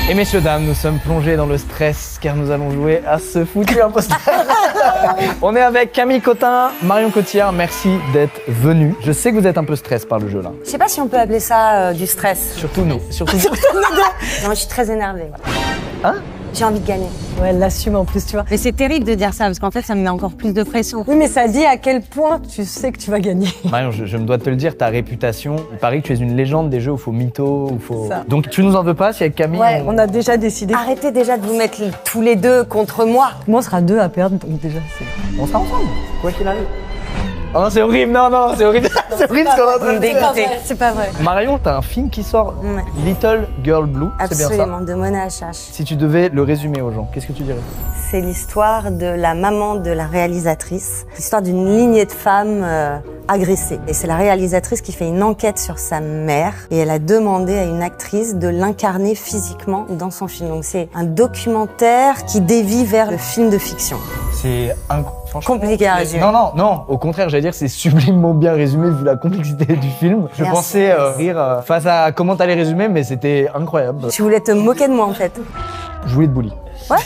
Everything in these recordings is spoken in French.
Et messieurs, dames, nous sommes plongés dans le stress car nous allons jouer à ce foutu imposteur. On est avec Camille Cotin, Marion Cotillard, merci d'être venus. Je sais que vous êtes un peu stress par le jeu là. Je sais pas si on peut appeler ça du stress. Surtout nous. Surtout nous. Non, je suis très énervée. Hein? J'ai envie de gagner. Ouais, elle l'assume en plus, tu vois. Mais c'est terrible de dire ça, parce qu'en fait, ça me met encore plus de pression. Oui, mais ça dit à quel point tu sais que tu vas gagner. Marion, je me dois te le dire, ta réputation, il paraît que tu es une légende des jeux où il faut mytho, où il faut... Ça. Donc tu nous en veux pas si avec Camille... Ouais, on a déjà décidé. Arrêtez déjà de vous mettre tous les deux contre moi. Moi, on sera 2 à perdre, donc déjà, c'est... On sera ensemble, quoi qu'il arrive. Oh non, c'est horrible, non, c'est horrible. C'est horrible ce qu'on est en train de dire. C'est pas vrai. Marion, t'as un film qui sort, Ouais. Little Girl Blue, c'est bien ça? Absolument, de Mona Achache. Si tu devais le résumer aux gens, qu'est-ce que tu dirais? C'est l'histoire de la maman de la réalisatrice, l'histoire d'une lignée de femmes agressées. Et c'est la réalisatrice qui fait une enquête sur sa mère et elle a demandé à une actrice de l'incarner physiquement dans son film. Donc c'est un documentaire qui dévie vers le film de fiction. C'est Compliqué à résumer. Non, au contraire, j'allais dire c'est sublimement bien résumé vu la complexité du film. Je Merci. pensais rire face à comment t'allais résumer, mais c'était incroyable. Tu voulais te moquer de moi en fait. Je voulais te bully. Ouais.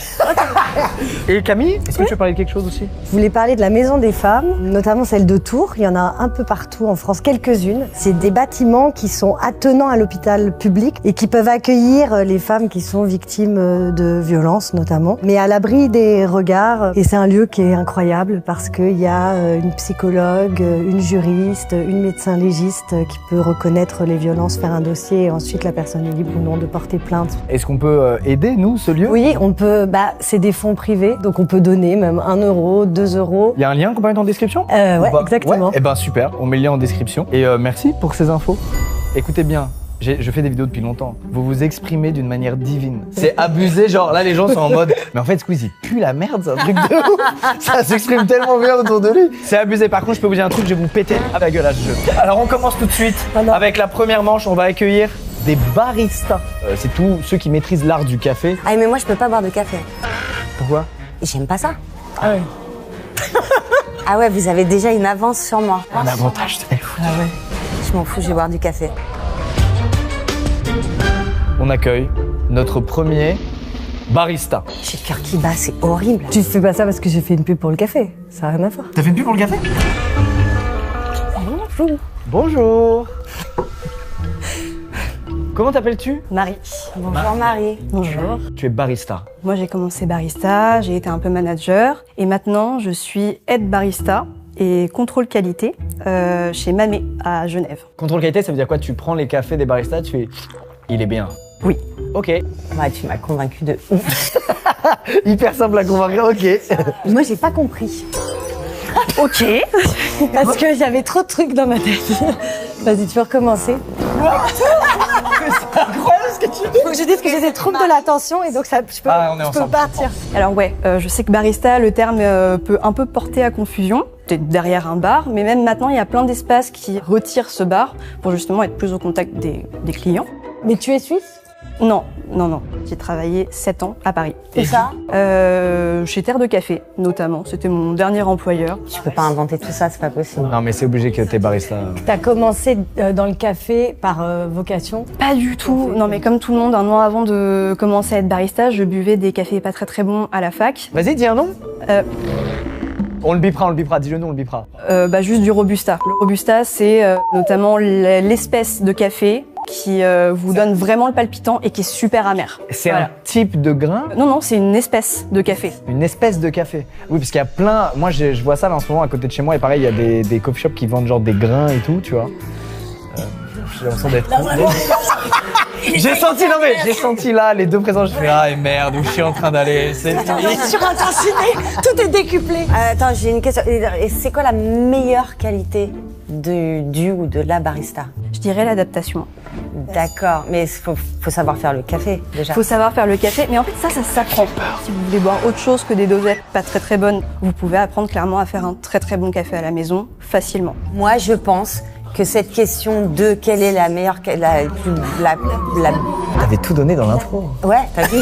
Et Camille, est-ce que tu veux parler de quelque chose aussi? Je voulais parler de la Maison des Femmes, notamment celle de Tours. Il y en a un peu partout en France, quelques-unes. C'est des bâtiments qui sont attenants à l'hôpital public et qui peuvent accueillir les femmes qui sont victimes de violences notamment, mais à l'abri des regards. Et c'est un lieu qui est incroyable parce qu'il y a une psychologue, une juriste, une médecin légiste qui peut reconnaître les violences, faire un dossier et ensuite la personne est libre ou non de porter plainte. Est-ce qu'on peut aider, nous, ce lieu? Oui, on peut, c'est des fonds privés, donc on peut donner même 1 euro, 2 euros. Il y a un lien qu'on peut mettre en description? Ouais, Ou pas? exactement. Ouais. Eh ben super, on met le lien en description. Et merci pour ces infos. Écoutez bien, je fais des vidéos depuis longtemps. Vous vous exprimez d'une manière divine. C'est abusé, genre là les gens sont en mode mais en fait Squeeze il pue la merde, c'est un truc de ouf. Ça s'exprime tellement bien autour de lui. C'est abusé. Par contre, je peux vous dire un truc, je vais vous péter à la gueule à ce jeu. Alors on commence tout de suite avec la première manche. On va accueillir des baristas. C'est tous ceux qui maîtrisent l'art du café. Ah mais moi je peux pas boire de café. Pourquoi? J'aime pas ça. Ah ouais. Ah ouais, vous avez déjà une avance sur moi. Un avantage, c'est fou. Ah ouais. Je m'en fous, je vais boire du café. On accueille notre premier barista. J'ai le cœur qui bat, c'est horrible. Tu fais pas ça parce que j'ai fait une pub pour le café. Ça n'a rien à voir. T'as fait une pub pour le café? Bonjour. Comment t'appelles-tu? Marie. Bonjour Marie. Bonjour. Tu es barista. Moi, j'ai commencé barista, j'ai été un peu manager, et maintenant, je suis aide barista et contrôle qualité chez Mamé à Genève. Contrôle qualité, ça veut dire quoi? Tu prends les cafés des baristas, tu fais il est bien. Oui. Ok. Ouais, tu m'as convaincu de ouf. Hyper simple à convaincre, ok. Moi, j'ai pas compris. Ok. Parce que j'avais trop de trucs dans ma tête. Vas-y, tu peux recommencer. C'est incroyable ce que tu dis. Faut que je dise que j'ai des troubles de l'attention et donc ça, je peux, Ah, on est je peux ensemble. partir. Alors ouais, je sais que barista, le terme peut un peu porter à confusion. T'es derrière un bar, mais même maintenant, il y a plein d'espaces qui retirent ce bar pour justement être plus au contact des clients. Mais tu es suisse? Non. J'ai travaillé 7 ans à Paris. Et ça? Chez Terre de Café, notamment. C'était mon dernier employeur. Tu peux pas inventer tout ça, c'est pas possible. Non mais c'est obligé que t'es barista. T'as commencé dans le café par vocation? Pas du tout. Non, mais comme tout le monde, un an avant de commencer à être barista, je buvais des cafés pas très bons à la fac. Vas-y, dis un nom. Euh, On le bipera, dis le nom, on le bipera. Juste du Robusta. Le Robusta, c'est notamment l'espèce de café qui vous donne vraiment le palpitant et qui est super amer. C'est Voilà. un type de grain? Non, c'est une espèce de café. Une espèce de café. Oui, parce qu'il y a plein. Moi, je vois ça là en ce moment à côté de chez moi et pareil, il y a des coffee shops qui vendent genre des grains et tout, tu vois. J'ai l'impression d'être. J'ai senti là les deux présents. Je fais ah et merde où je suis en train d'aller. C'est Surintensivé, tout est décuplé. Attends, j'ai une question. Et c'est quoi la meilleure qualité du ou de la barista? Je dirais l'adaptation. D'accord, mais faut savoir faire le café déjà. Faut savoir faire le café, mais en fait ça s'apprend. Si vous voulez boire autre chose que des dosettes pas très bonnes, vous pouvez apprendre clairement à faire un très bon café à la maison facilement. Moi, je pense que cette question de quelle est la meilleure, la. T'avais tout donné dans l'intro. Ouais, t'as vu?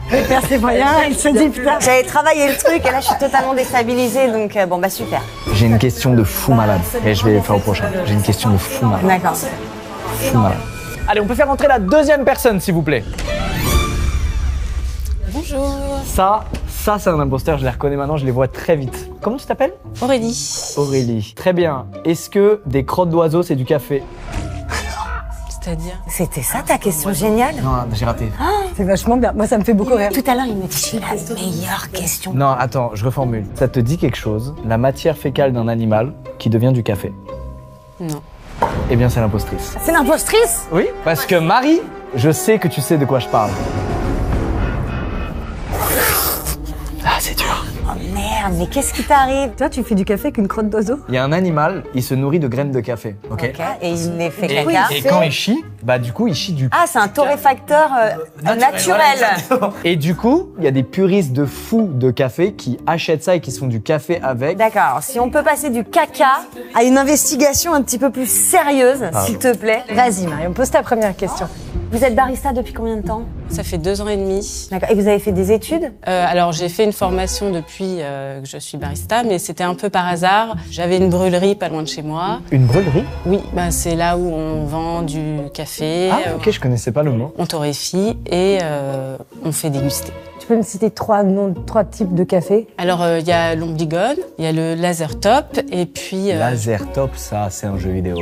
Faire ses moyens, il se dit putain. J'avais travaillé le truc et là, je suis totalement déstabilisée, donc bon bah super. J'ai une question de fou malade et je vais le faire au prochain. J'ai une question de fou malade. D'accord. Fou malade. Allez, on peut faire entrer la deuxième personne, s'il vous plaît. Bonjour. Ça c'est un imposteur, je les reconnais maintenant, je les vois très vite. Comment tu t'appelles? Aurélie. Aurélie. Très bien. Est-ce que des crottes d'oiseaux, c'est du café? C'est-à-dire? C'était ça ta question géniale? Non, j'ai raté. C'est vachement bien. Moi, ça me fait beaucoup rire. Tout à l'heure, il me dit c'est la meilleure question. Non, attends, je reformule. Ça te dit quelque chose, la matière fécale d'un animal qui devient du café? Non. Eh bien, c'est l'impostrice. C'est l'impostrice? Oui, parce que Marie, je sais que tu sais de quoi je parle. Ah, c'est dur. Oh merde, mais qu'est-ce qui t'arrive? Toi, tu fais du café avec une crotte d'oiseau? Il y a un animal, il se nourrit de graines de café, ok? Ok, et il les fait Et, caca. et quand il chie, bah du coup, il chie du Ah, c'est un torréfacteur naturel. Et du coup, il y a des puristes de fous de café qui achètent ça et qui se font du café avec. D'accord, alors si on peut passer du caca à une investigation un petit peu plus sérieuse, s'il te plaît. Vas-y, Marion, pose ta première question. Vous êtes barista depuis combien de temps? Ça fait 2 ans et demi. D'accord, et vous avez fait des études? Alors j'ai fait une formation depuis que je suis barista, mais c'était un peu par hasard. J'avais une brûlerie pas loin de chez moi. Une brûlerie? Oui, bah, c'est là où on vend du café, Ah, ok, je connaissais pas le mot. on torréfie et on fait déguster. Tu peux me citer 3 types de café? Alors il y a l'Ombligone, il y a le Laser Top et puis Laser Top, ça, c'est un jeu vidéo.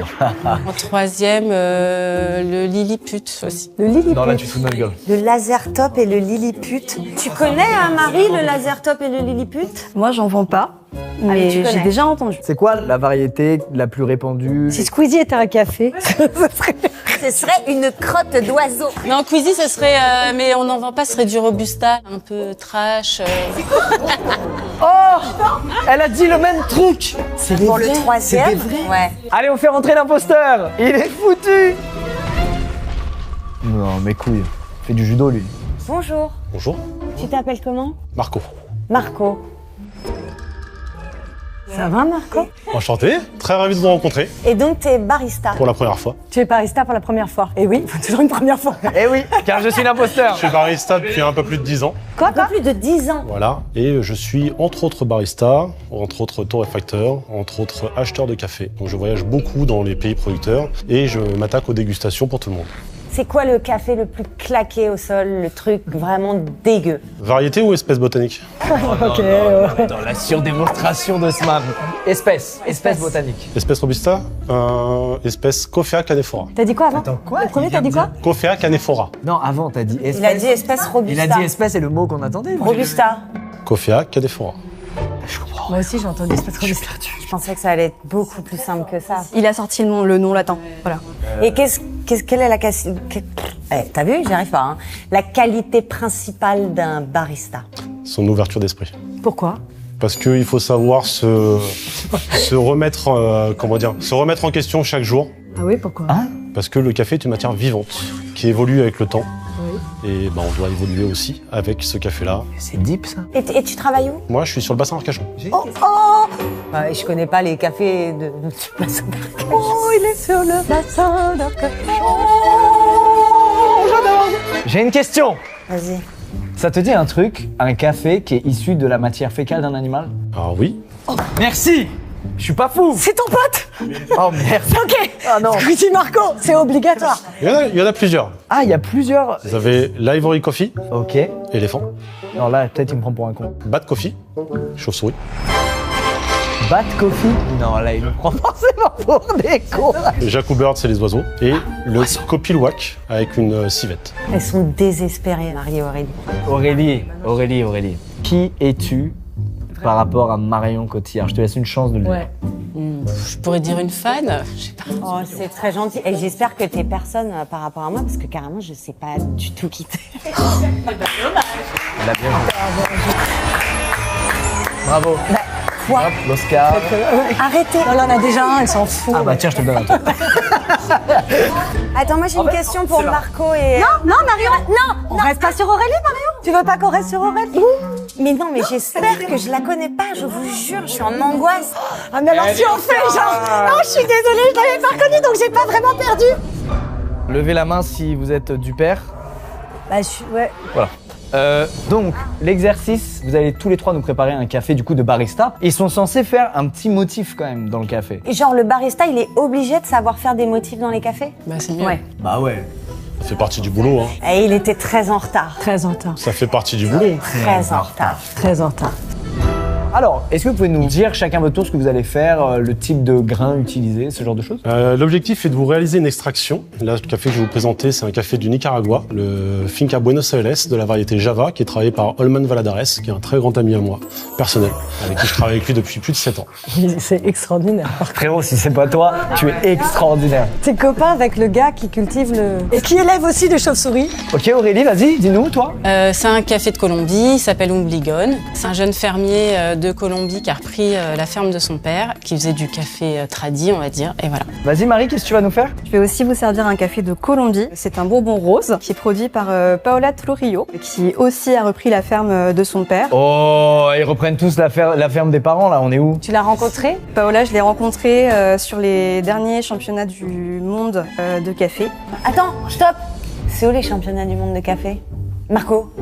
en troisième le Lilliput aussi. Le Lilliput. Non, là, tu te fous de notre gueule. Le laser top et le lilliput. Tu connais, hein, Marie, le laser top et le lilliput? Moi, j'en vends pas, mais mais tu j'ai connais. déjà entendu. C'est quoi la variété la plus répandue? Si Squeezie était un café, ça serait... Ce serait une crotte d'oiseau. Non, Queasy, ce serait, mais on n'en vend pas, ce serait du Robusta, un peu trash. Oh, elle a dit le même truc. C'est Pour le troisième, ouais. Allez, on fait rentrer l'imposteur. Il est foutu. Non, mais couilles. Il fait du judo, lui. Bonjour, Bonjour, tu t'appelles comment? Marco. Marco. Ça va, Marco? Enchanté, très ravi de vous rencontrer Et donc, t'es barista. pour la première fois. Tu es barista pour la première fois. Et oui, il faut toujours une première fois. Eh oui, car je suis l'imposteur. Je suis barista depuis un peu plus de 10 ans, Un peu plus de 10 ans. voilà, et je suis entre autres barista, entre autres torréfacteur, entre autres acheteur de café. Donc je voyage beaucoup dans les pays producteurs et je m'attaque aux dégustations pour tout le monde. C'est quoi le café le plus claqué au sol, le truc vraiment dégueu? Variété ou espèce botanique? Dans la surdémonstration de Smam. Espèce botanique. Espèce robusta, espèce Coffea canephora. T'as dit quoi avant? Attends, quoi? Le premier, t'as dit quoi? Coffea canephora. Non, avant, t'as dit espèce. Il a dit espèce robusta. Il a dit espèce et le mot qu'on attendait. Robusta. Coffea canephora. Moi aussi, j'ai entendu espèce robusta. Je pensais que ça allait être beaucoup plus simple que ça. Il a sorti le nom latin. Voilà. Et quelle est la t'as vu, j'y arrive pas. Hein. La qualité principale d'un barista. Son ouverture d'esprit. Pourquoi? Parce qu'il faut savoir se remettre, se remettre en question chaque jour. Ah oui, pourquoi? Parce que le café est une matière vivante qui évolue avec le temps. Et ben, on doit évoluer aussi avec ce café-là. C'est deep, ça. Et tu travailles où? Moi, je suis sur le bassin Arcachon. Je connais pas les cafés de bassin d'Arcachon. Oh, il est sur le bassin d'Arcachon. J'ai une question. Vas-y. Ça te dit un truc, un café qui est issu de la matière fécale d'un animal? Ah oui. Merci. Je suis pas fou. C'est ton pote? Oh merde. Ok. Ah non. Squeezie Marco, c'est obligatoire. Il y en a plusieurs. Ah, il y a plusieurs. Vous avez l'Ivory Coffee, Ok. éléphant. Non, là, peut-être il me prend pour un con. Bad Coffee, chauve-souris. Bat Coffee? Non, là, il me prend forcément pour des cons. Jacou Bird, c'est les oiseaux. Et le Copilwak avec une civette. Elles sont désespérées, Marie et Aurélie. Aurélie. Qui es-tu par rapport à Marion Cotillard? Je te laisse une chance de le dire. Je pourrais dire une fan, je sais pas. Oh, c'est très gentil. Et j'espère que t'es personne par rapport à moi, parce que carrément, je sais pas du tout qui t'es. Elle a bien joué. Bravo. Quoi? Hop, l'Oscar. Arrêtez. Non, là, on a déjà un, elle s'en fout. Ah bah tiens, je te le donne à toi. Attends, moi j'ai une question pour Marco et... Non, Marion. Non, on reste pas sur Aurélie, Marion. Tu veux pas qu'on reste sur Aurélie? Mais non, mais j'espère que je la connais pas, je vous jure, je suis en angoisse. Ah, mais alors si on fait genre, non, je suis désolée, je l'avais pas reconnue, donc j'ai pas vraiment perdu. Levez la main si vous êtes du père. Bah, ouais. Voilà. Donc, l'exercice, vous allez tous les trois nous préparer un café du coup de barista. Ils sont censés faire un petit motif quand même dans le café. Et genre, le barista, il est obligé de savoir faire des motifs dans les cafés? Bah c'est mieux. Ouais. Bah ouais. Ça fait partie du boulot. Hein. Et il était très en retard. Très en retard. Ça fait partie du boulot. Très en retard. Très en retard. Alors, est-ce que vous pouvez nous dire chacun votre tour ce que vous allez faire, le type de grain utilisé, ce genre de choses? L'objectif est de vous réaliser une extraction. Là, le café que je vais vous présenter, c'est un café du Nicaragua, le Finca Buenos Aires de la variété Java, qui est travaillé par Olman Valadares, qui est un très grand ami à moi, personnel, avec qui je travaille avec lui depuis plus de 7 ans. C'est extraordinaire. Frérot, si c'est pas toi, tu es extraordinaire. T'es copain avec le gars qui cultive le... Et qui élève aussi des chauves-souris. Ok Aurélie, vas-y, dis-nous, toi. C'est un café de Colombie, il s'appelle Umbligón. C'est un jeune fermier de Colombie qui a repris la ferme de son père, qui faisait du café tradi, on va dire, et voilà. Vas-y Marie, qu'est-ce que tu vas nous faire? Je vais aussi vous servir un café de Colombie. C'est un bourbon rose qui est produit par Paola Trujillo, qui aussi a repris la ferme de son père. Oh, ils reprennent tous la ferme des parents, là, on est où? Tu l'as rencontré? Paola, je l'ai rencontrée sur les derniers championnats du monde de café. Attends, stop. C'est où les championnats du monde de café? Marco?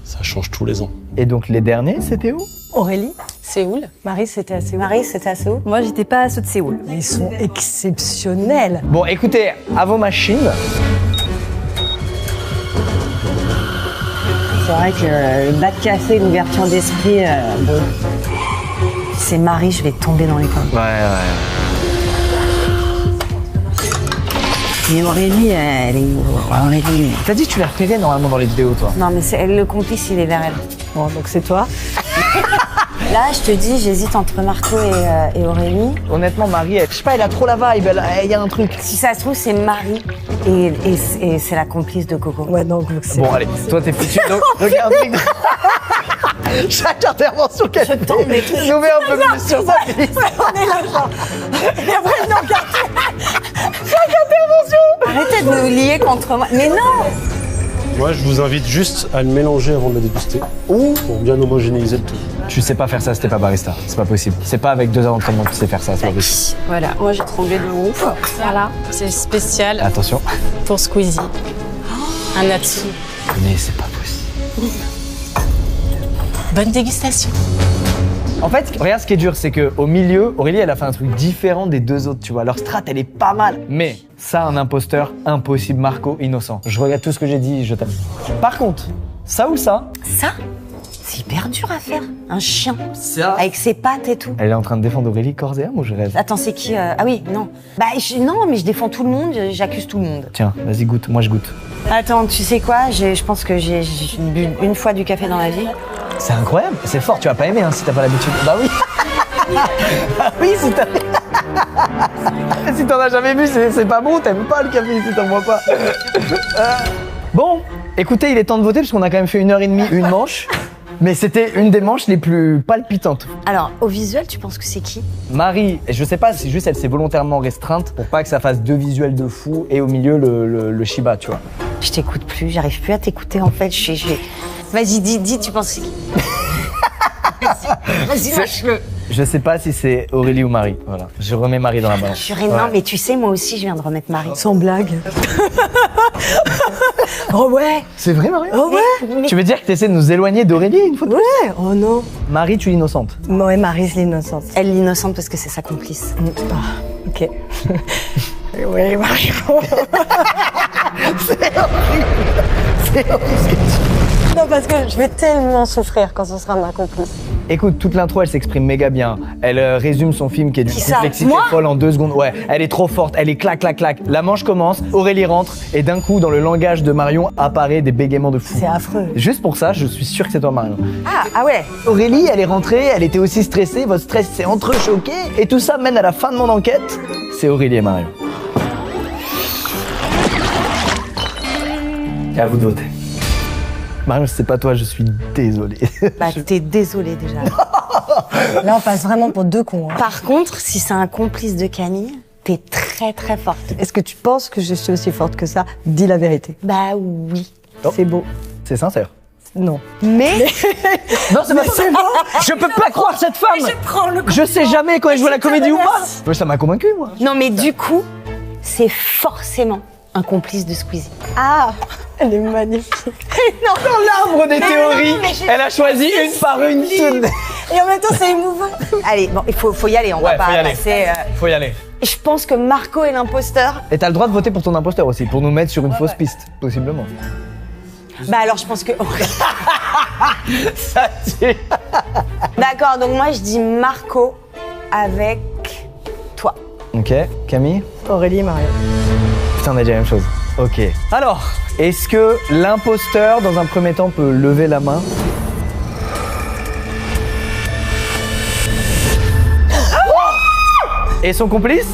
Ça change tous les ans. Et donc les derniers, c'était où? Aurélie, Séoul. Marie, c'était assez... Marie, c'était à Séoul? Moi, j'étais pas à ceux de Séoul. Ils sont exceptionnels. Bon, écoutez, à vos machines. C'est vrai que le bas de café, l'ouverture d'esprit, bon. C'est Marie, je vais tomber dans les pommes. Ouais. Et Aurélie, elle est où? Aurélie. T'as dit que tu l'as repéré normalement dans les vidéos, toi. Non, mais c'est le complice, il est vers elle. Bon, donc c'est toi. Là, je te dis, j'hésite entre Marco et Aurélie. Honnêtement, Marie, je sais pas, elle a trop la vibe, il y a un truc. Si ça se trouve, c'est Marie et c'est la complice de Coco. Ouais, donc c'est... Bon, allez, toi t'es foutu, donc regarde. Chaque intervention qu'elle fait, nous met un peu plus sur sa piste. On est là, genre. Et après, non, Arrêtez de nous lier contre moi. Mais non! Moi, je vous invite juste à le mélanger avant de le déguster, pour bien homogénéiser le tout. Tu sais pas faire ça, c'était pas barista, c'est pas possible. C'est pas avec 2 ans d'entraînement que tu sais faire ça, c'est pas possible. Voilà, moi j'ai tremblé de ouf. Voilà. C'est spécial Attention. pour Squeezie. Un Natsu. Mais c'est pas possible. Bonne dégustation. En fait, regarde ce qui est dur, c'est qu'au milieu, Aurélie, elle a fait un truc différent des 2 autres, tu vois. Leur strat, elle est pas mal. Mais ça, un imposteur, impossible. Marco, innocent. Je regarde tout ce que j'ai dit, je t'aime. Par contre, ça ou ça, Ça, c'est hyper dur à faire. Un chien. ça. Avec ses pattes et tout. Elle est en train de défendre Aurélie corps et âme ou je rêve? Attends, c'est qui Ah oui, non. Bah, non, mais je défends tout le monde, j'accuse tout le monde. Tiens, vas-y, goûte. Moi, je goûte. Attends, tu sais quoi? Je pense que j'ai bu une fois du café dans ma vie. C'est incroyable. C'est fort. Tu vas pas aimer hein, si t'as pas l'habitude. Bah oui. Bah oui, si t'as. Si t'en as jamais vu, c'est pas bon. T'aimes pas le café si t'en bois pas. Bon, écoutez, il est temps de voter parce qu'on a quand même fait 1h30, une manche. Mais c'était une des manches les plus palpitantes. Alors, au visuel, tu penses que c'est qui? Marie, et je sais pas, c'est juste elle s'est volontairement restreinte pour pas que ça fasse 2 visuels de fou et au milieu le Shiba, tu vois. Je t'écoute plus, j'arrive plus à t'écouter en fait. Vas-y, dis, tu penses que c'est qui? Vas-y, lâche-le. Je sais pas si c'est Aurélie ou Marie. Voilà. Je remets Marie dans la balance. Purée, non, mais tu sais, moi aussi, je viens de remettre Marie. Sans blague. Oh ouais. C'est vrai, Marie? Oh ouais. Tu veux dire que t'essaies de nous éloigner d'Aurélie une fois de plus? Ouais. Oh non. Marie, tu es innocente. Ouais, Marie, je l'innocente. Elle est innocente parce que c'est sa complice. Ah, ok. Oui, Marie. C'est horrible. C'est horrible ce que tu dis. Non, parce que je vais tellement souffrir quand ce sera ma complice. Écoute, toute l'intro, elle s'exprime méga bien. Elle résume son film qui est d'une Qui ça? complexité Moi folle en 2 secondes. Ouais, elle est trop forte, elle est clac, clac, clac. La manche commence, Aurélie rentre, et d'un coup, dans le langage de Marion, apparaît des bégaiements de fou. C'est affreux. Juste pour ça, je suis sûr que c'est toi, Marion. Ah ouais. Aurélie, elle est rentrée, elle était aussi stressée, votre stress s'est entrechoqué, et tout ça mène à la fin de mon enquête. C'est Aurélie et Marion. Et à vous de voter. Marion, c'est pas toi, je suis désolé. Bah, t'es désolée déjà. Là, on passe vraiment pour 2 cons. Hein. Par contre, si c'est un complice de Camille, t'es très très forte. Est-ce que tu penses que je suis aussi forte que ça? Dis la vérité. Bah oui. Oh. C'est beau. C'est sincère. Non. Mais Non, c'est pas sincère. Je peux pas croire cette femme. Je sais jamais quand elle joue à la comédie ou pas. Ouais, ça m'a convaincu, moi. non, mais du coup, c'est forcément un complice de Squeezie. Ah, elle est magnifique. Dans l'arbre des théories, mais j'ai- elle a choisi une par une. Et en même temps, c'est émouvant. Allez, bon, il faut y aller, on Ouais, va faut y pas aller. passer. Faut y aller. Je pense que Marco est l'imposteur. Et t'as le droit de voter pour ton imposteur aussi, pour nous mettre sur une fausse piste, possiblement. Bah alors je pense que... Ça tue. D'accord, donc moi je dis Marco avec toi. Ok, Camille? Aurélie, Marion. Putain, on a dit la même chose. Ok. Alors, est-ce que l'imposteur, dans un premier temps, peut lever la main? Et son complice?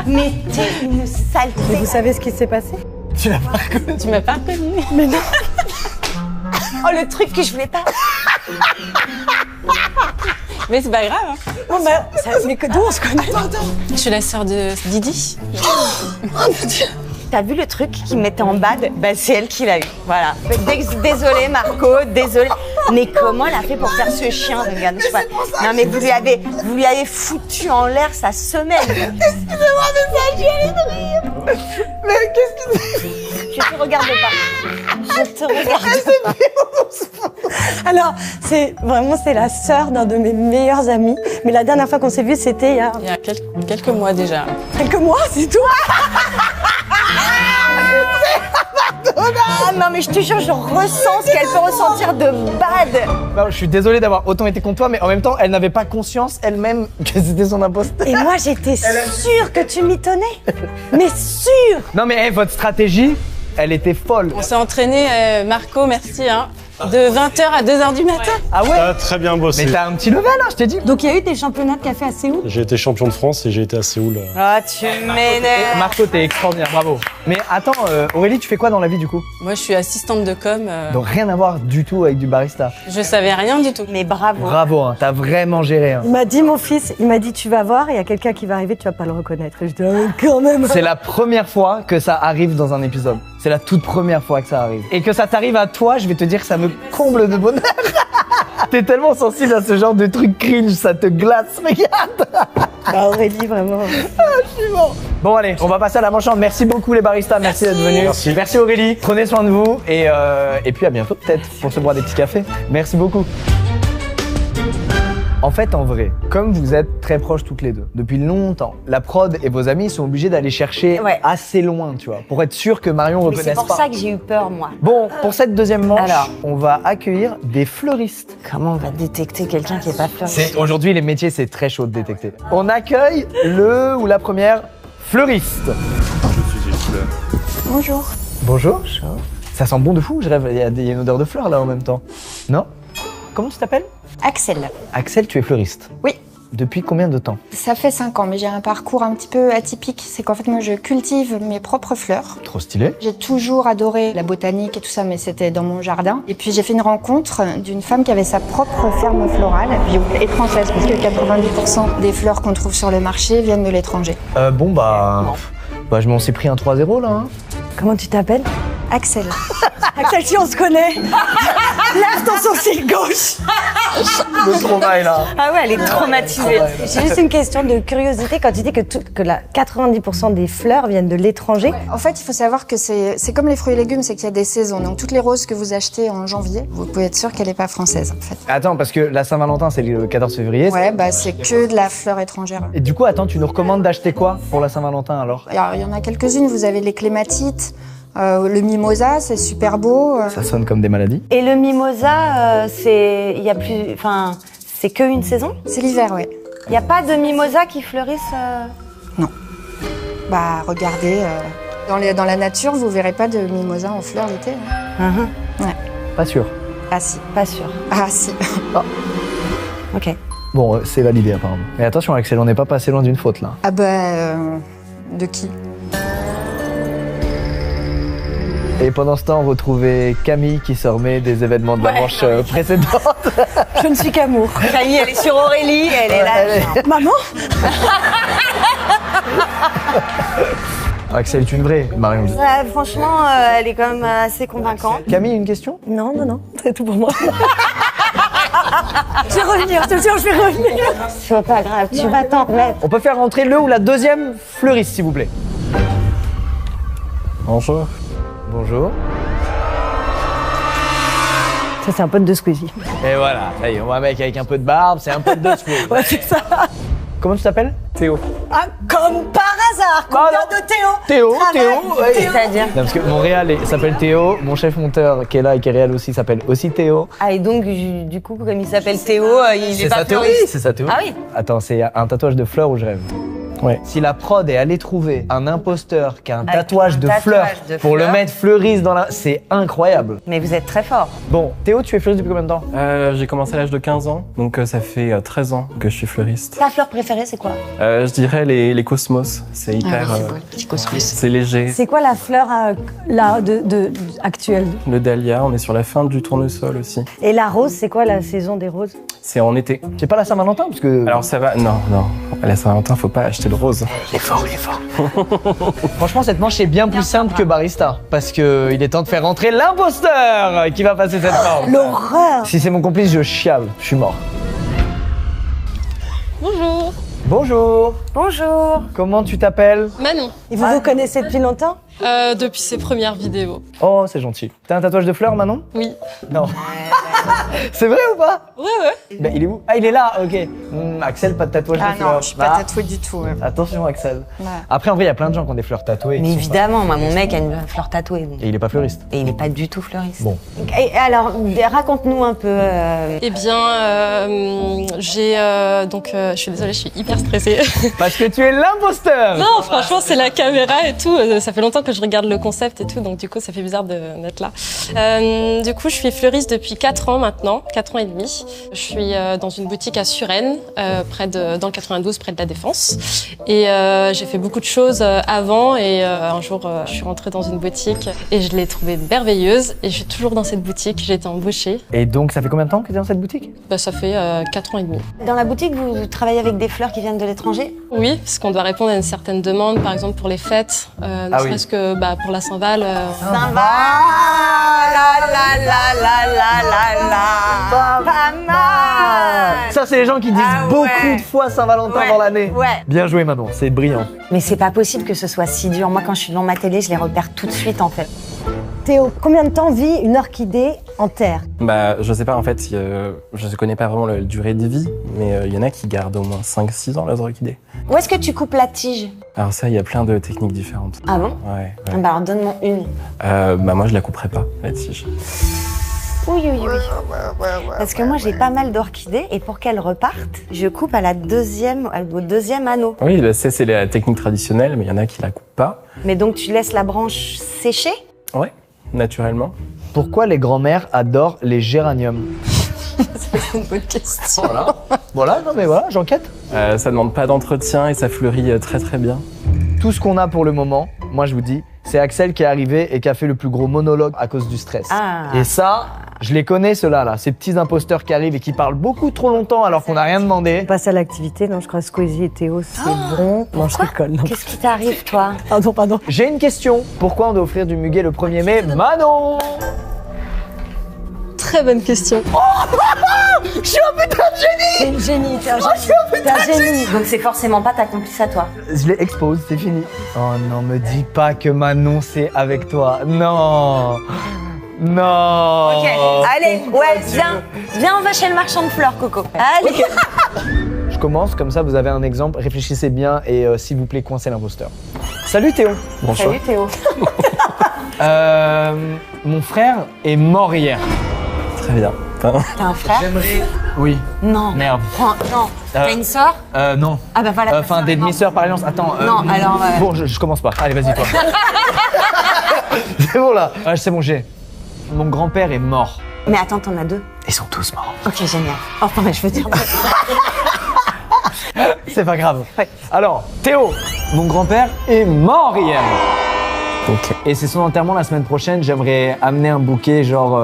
Mais t'es une saleté. Et vous savez ce qui s'est passé? Tu l'as pas reconnu? Tu m'as pas reconnu. Oh le truc que je voulais pas. Mais c'est pas grave. Hein. Oh bah, mais d'où on se connaît? Je suis la sœur de Didi. T'as vu le truc qui me mettait en bad? Bah c'est elle qui l'a eu, voilà. Désolée Marco, désolée. Mais comment elle a fait pour faire ce chien? Regarde, je sais pas. Non mais vous lui avez foutu en l'air sa semelle. Excusez-moi mais ça, j'ai envie de rire. Mais qu'est-ce que je te regarde pas. Je te regarde pas. Alors, c'est la sœur d'un de mes meilleurs amis. Mais la dernière fois qu'on s'est vu, c'était il y a Il y a quelques mois déjà. quelques mois, c'est tout. Ah non mais je te jure, je ressens ce qu'elle peut ressentir de bad. Non, je suis désolé d'avoir autant été contre toi, mais en même temps, elle n'avait pas conscience elle-même que c'était son imposteur. Et moi j'étais sûre que tu m'y tenais. Mais sûre. Non mais hey, votre stratégie, elle était folle. On s'est entraîné, Marco, merci, hein, de 20h à 2h du matin. Ah ouais? T'as très bien bossé. Mais t'as un petit level, hein, je t'ai dit. Donc il y a eu des championnats de café à Séoul. J'ai été champion de France et j'ai été à Séoul. Ah tu m'énerves. Marco, t'es extraordinaire, bravo. Mais attends, Aurélie, tu fais quoi dans la vie du coup? Moi, je suis assistante de com. Donc rien à voir du tout avec du barista. Je savais rien du tout. Mais bravo. Bravo, hein, t'as vraiment géré. Hein. Il m'a dit, mon fils, il m'a dit, tu vas voir, il y a quelqu'un qui va arriver, tu vas pas le reconnaître. Et je dis, ah, quand même. C'est la première fois que ça arrive dans un épisode. C'est la toute première fois que ça arrive. Et que ça t'arrive à toi, je vais te dire que ça me comble de bonheur. T'es tellement sensible à ce genre de truc cringe, ça te glace, regarde. Ah, Aurélie, vraiment. Bon allez, on va passer à la manche. Merci beaucoup les baristas, merci d'être venus. Merci Aurélie, prenez soin de vous et puis à bientôt peut-être pour se boire des petits cafés. Merci beaucoup. En fait, en vrai, comme vous êtes très proches toutes les deux, depuis longtemps, la prod et vos amis sont obligés d'aller chercher Ouais. assez loin, tu vois, pour être sûr que Marion Mais reconnaisse c'est pour pas. ça que j'ai eu peur moi. Bon, pour cette deuxième manche, Alors. on va accueillir des fleuristes. Comment on va détecter quelqu'un qui est pas fleuriste? Aujourd'hui, les métiers, c'est très chaud de détecter. On accueille le ou la première fleuriste. Je suis une fleur. Bonjour. Bonjour. Ça sent bon de fou, je rêve, il y a une odeur de fleurs là en même temps. Non? Comment tu t'appelles? Axel. Axel, tu es fleuriste. Oui. Depuis combien de temps? Ça fait 5 ans, mais j'ai un parcours un petit peu atypique. C'est qu'en fait, moi, je cultive mes propres fleurs. Trop stylé. J'ai toujours adoré la botanique et tout ça, mais c'était dans mon jardin. Et puis, j'ai fait une rencontre d'une femme qui avait sa propre ferme florale, bio et française, parce que 90% des fleurs qu'on trouve sur le marché viennent de l'étranger. Bon bah je m'en suis pris un 3-0 là. Hein. Comment tu t'appelles? Axel. Axel, si on se connaît. Lève ton sourcil gauche. Le trouvaille là. Ah ouais, elle est traumatisée. J'ai juste une question de curiosité. Quand tu dis que 90% des fleurs viennent de l'étranger, En fait, il faut savoir que c'est comme les fruits et légumes, c'est qu'il y a des saisons. Donc, toutes les roses que vous achetez en janvier, vous pouvez être sûr qu'elle n'est pas française, en fait. Attends, parce que la Saint-Valentin c'est le 14 février. Ouais, bah, c'est que de la fleur étrangère. Et du coup, attends, tu nous recommandes d'acheter quoi pour la Saint-Valentin alors? Alors, il y en a quelques-unes. Vous avez les clématites, le mimosa, c'est super beau. Ça sonne comme des maladies. Et le mimosa, c'est c'est que une saison? C'est l'hiver, ouais. Il y a pas de mimosa qui fleurissent Bah, regardez, dans la nature, vous verrez pas de mimosa en fleurs l'été. Hein. Ouais. Pas sûr. Ah si. Pas sûr. Ah si. Ok. Bon, c'est validé apparemment. Mais attention Axel, on n'est pas passé loin d'une faute là. Ah bah, de qui? Et pendant ce temps, on retrouvait Camille qui se remet des événements de la manche précédente. je ne suis qu'amour. Camille, elle est sur Aurélie, elle est là. Maman? Axel est une vraie, Marion. Ouais, franchement, elle est quand même assez convaincante. Camille, une question? Non, c'est tout pour moi. Je vais revenir, je te jure, je vais revenir. C'est pas grave, tu vas t'en remettre. On peut faire rentrer le ou la deuxième fleuriste, s'il vous plaît. Bonjour. Bonjour. Ça, c'est un pote de Squeezie. Et voilà, ça y est, on voit un mec avec un peu de barbe, c'est un pote de Squeezie. Ouais, c'est ça. Comment tu t'appelles? Théo. Ah, comme par hasard, combien de Théo? Théo, ouais. C'est-à-dire. Non, parce que mon réal s'appelle Théo, mon chef monteur qui est là et qui est réal aussi s'appelle aussi Théo. Ah, et donc, du coup, comme il s'appelle Théo, il est C'est pas sa théorie, fleuriste. c'est sa théorie. Ah oui. Attends, c'est un tatouage de fleurs où je rêve. Ouais. Si la prod est allée trouver un imposteur qui a un Avec tatouage un de tatouage fleurs de pour le fleurs. mettre fleuriste dans la... C'est incroyable. Mais vous êtes très fort. Bon, Théo, tu es fleuriste depuis combien de temps? J'ai commencé à l'âge de 15 ans, donc ça fait 13 ans que je suis fleuriste. Ta fleur préférée, c'est quoi? Je dirais les cosmos, c'est hyper... c'est léger. C'est quoi la fleur là, actuelle? Le dahlia, on est sur la fin du tournesol aussi. Et la rose, c'est quoi la saison des roses? C'est en été. C'est pas la Saint-Valentin parce que... Alors ça va... Non, à la Saint-Valentin, faut pas acheter de rose. il est fort. Franchement, cette manche est bien plus simple que Barista parce que il est temps de faire rentrer l'imposteur qui va passer cette forme. L'horreur! Si c'est mon complice, je chiale, je suis mort. Bonjour. Bonjour, Bonjour. comment tu t'appelles? Manon, Et vous vous connaissez depuis longtemps? depuis ses premières vidéos. Oh, c'est gentil. T'as un tatouage de fleurs, Manon? Oui. Non. C'est vrai ou pas? Ouais. Ben, il est où? Ah, il est là, ok. Axel, pas de tatouage de fleurs. non, je suis pas Ah, tatouée du tout. attention, Axel. Ouais. Après, en vrai, il y a plein de gens qui ont des fleurs tatouées. Mais qui sont évidemment, moi, mon mec a une fleur tatouée. donc. pas- Et il est pas fleuriste. Et il est pas du tout fleuriste. Bon. Et alors, raconte-nous un peu. Eh bien, je suis désolée, je suis hyper stressée. Parce que tu es l'imposteur! Non, franchement, c'est la caméra et tout. Ça fait longtemps que je regarde le concept et tout, donc du coup, ça fait bizarre d'être là. Du coup, je suis fleuriste depuis 4 ans maintenant, 4 ans et demi. Je suis dans une boutique à Suresnes, dans le 92, près de la Défense. Et j'ai fait beaucoup de choses avant et un jour, je suis rentrée dans une boutique et je l'ai trouvée merveilleuse. Et je suis toujours dans cette boutique, j'ai été embauchée. Et donc, ça fait combien de temps que tu es dans cette boutique? Ça fait 4 ans et demi. Dans la boutique, vous travaillez avec des fleurs qui viennent de l'étranger? Oui, parce qu'on doit répondre à une certaine demande, par exemple pour les fêtes, ne Ah oui. serait-ce que pour la Saint-Val. Ça va, pas mal. Ça, c'est les gens qui disent Ah beaucoup ouais. de fois Saint-Valentin Ouais. dans l'année. Ouais. Bien joué, Manon, c'est brillant. Mais c'est pas possible que ce soit si dur. Moi, quand je suis devant ma télé, je les repère tout de suite, en fait. Théo, combien de temps vit une orchidée en terre? Je sais pas, en fait, je connais pas vraiment la durée de vie, mais il y en a qui gardent au moins 5-6 ans leurs orchidées. Où est-ce que tu coupes la tige? Alors ça, il y a plein de techniques différentes. Ah bon? Ouais. Ah bah alors donne-moi une. Moi, je la couperai pas, la tige. Oui. Parce que moi, j'ai pas mal d'orchidées et pour qu'elles repartent, je coupe au deuxième anneau. Oui, c'est la technique traditionnelle, mais il y en a qui la coupent pas. Mais donc, tu laisses la branche sécher? Ouais, naturellement. Pourquoi les grands-mères adorent les géraniums? C'est une bonne question. Voilà, non mais voilà, j'enquête. Ça demande pas d'entretien et ça fleurit très très bien. Tout ce qu'on a pour le moment, moi je vous dis, c'est Axel qui est arrivé et qui a fait le plus gros monologue à cause du stress. Ah. Et ça, je les connais ceux-là, là, ces petits imposteurs qui arrivent et qui parlent beaucoup trop longtemps alors qu'on n'a rien demandé. On passe à l'activité. Non, je crois que Squeezie et Théo, c'est bon. Non, je rigole. Non. Qu'est-ce qui t'arrive, toi? Pardon. J'ai une question. Pourquoi on doit offrir du muguet le 1er mai? Manon! Très bonne question. Je suis un putain de génie! T'es une génie, t'es un Oh, je suis un putain de génie! Donc, c'est forcément pas ta complice à toi. Je les expose, c'est fini. Oh non, me dis pas que Manon c'est avec toi. Non! Non! Ok, allez, ouais, viens, on va chez le marchand de fleurs, Coco. Allez. Je commence, comme ça vous avez un exemple. Réfléchissez bien et s'il vous plaît, coincez l'imposteur. Salut Théo! Bonsoir. Salut Théo. Mon frère est mort hier. Très bien. T'as un frère? J'aimerais. Oui. Non. Merde. Non. T'as une sœur? Non. Ah bah voilà. Enfin, des demi-sœurs par alliance. Attends. Non, alors, Bon, je commence pas. Allez, vas-y, toi. C'est bon là. Ah, c'est bon, j'ai. Mon grand-père est mort. Mais attends, t'en as deux. Ils sont tous morts. Ok, génial. Enfin, je veux dire. C'est pas grave. Ouais. Alors, Théo, mon grand-père est mort hier. Ok. Et c'est son enterrement la semaine prochaine. J'aimerais amener un bouquet genre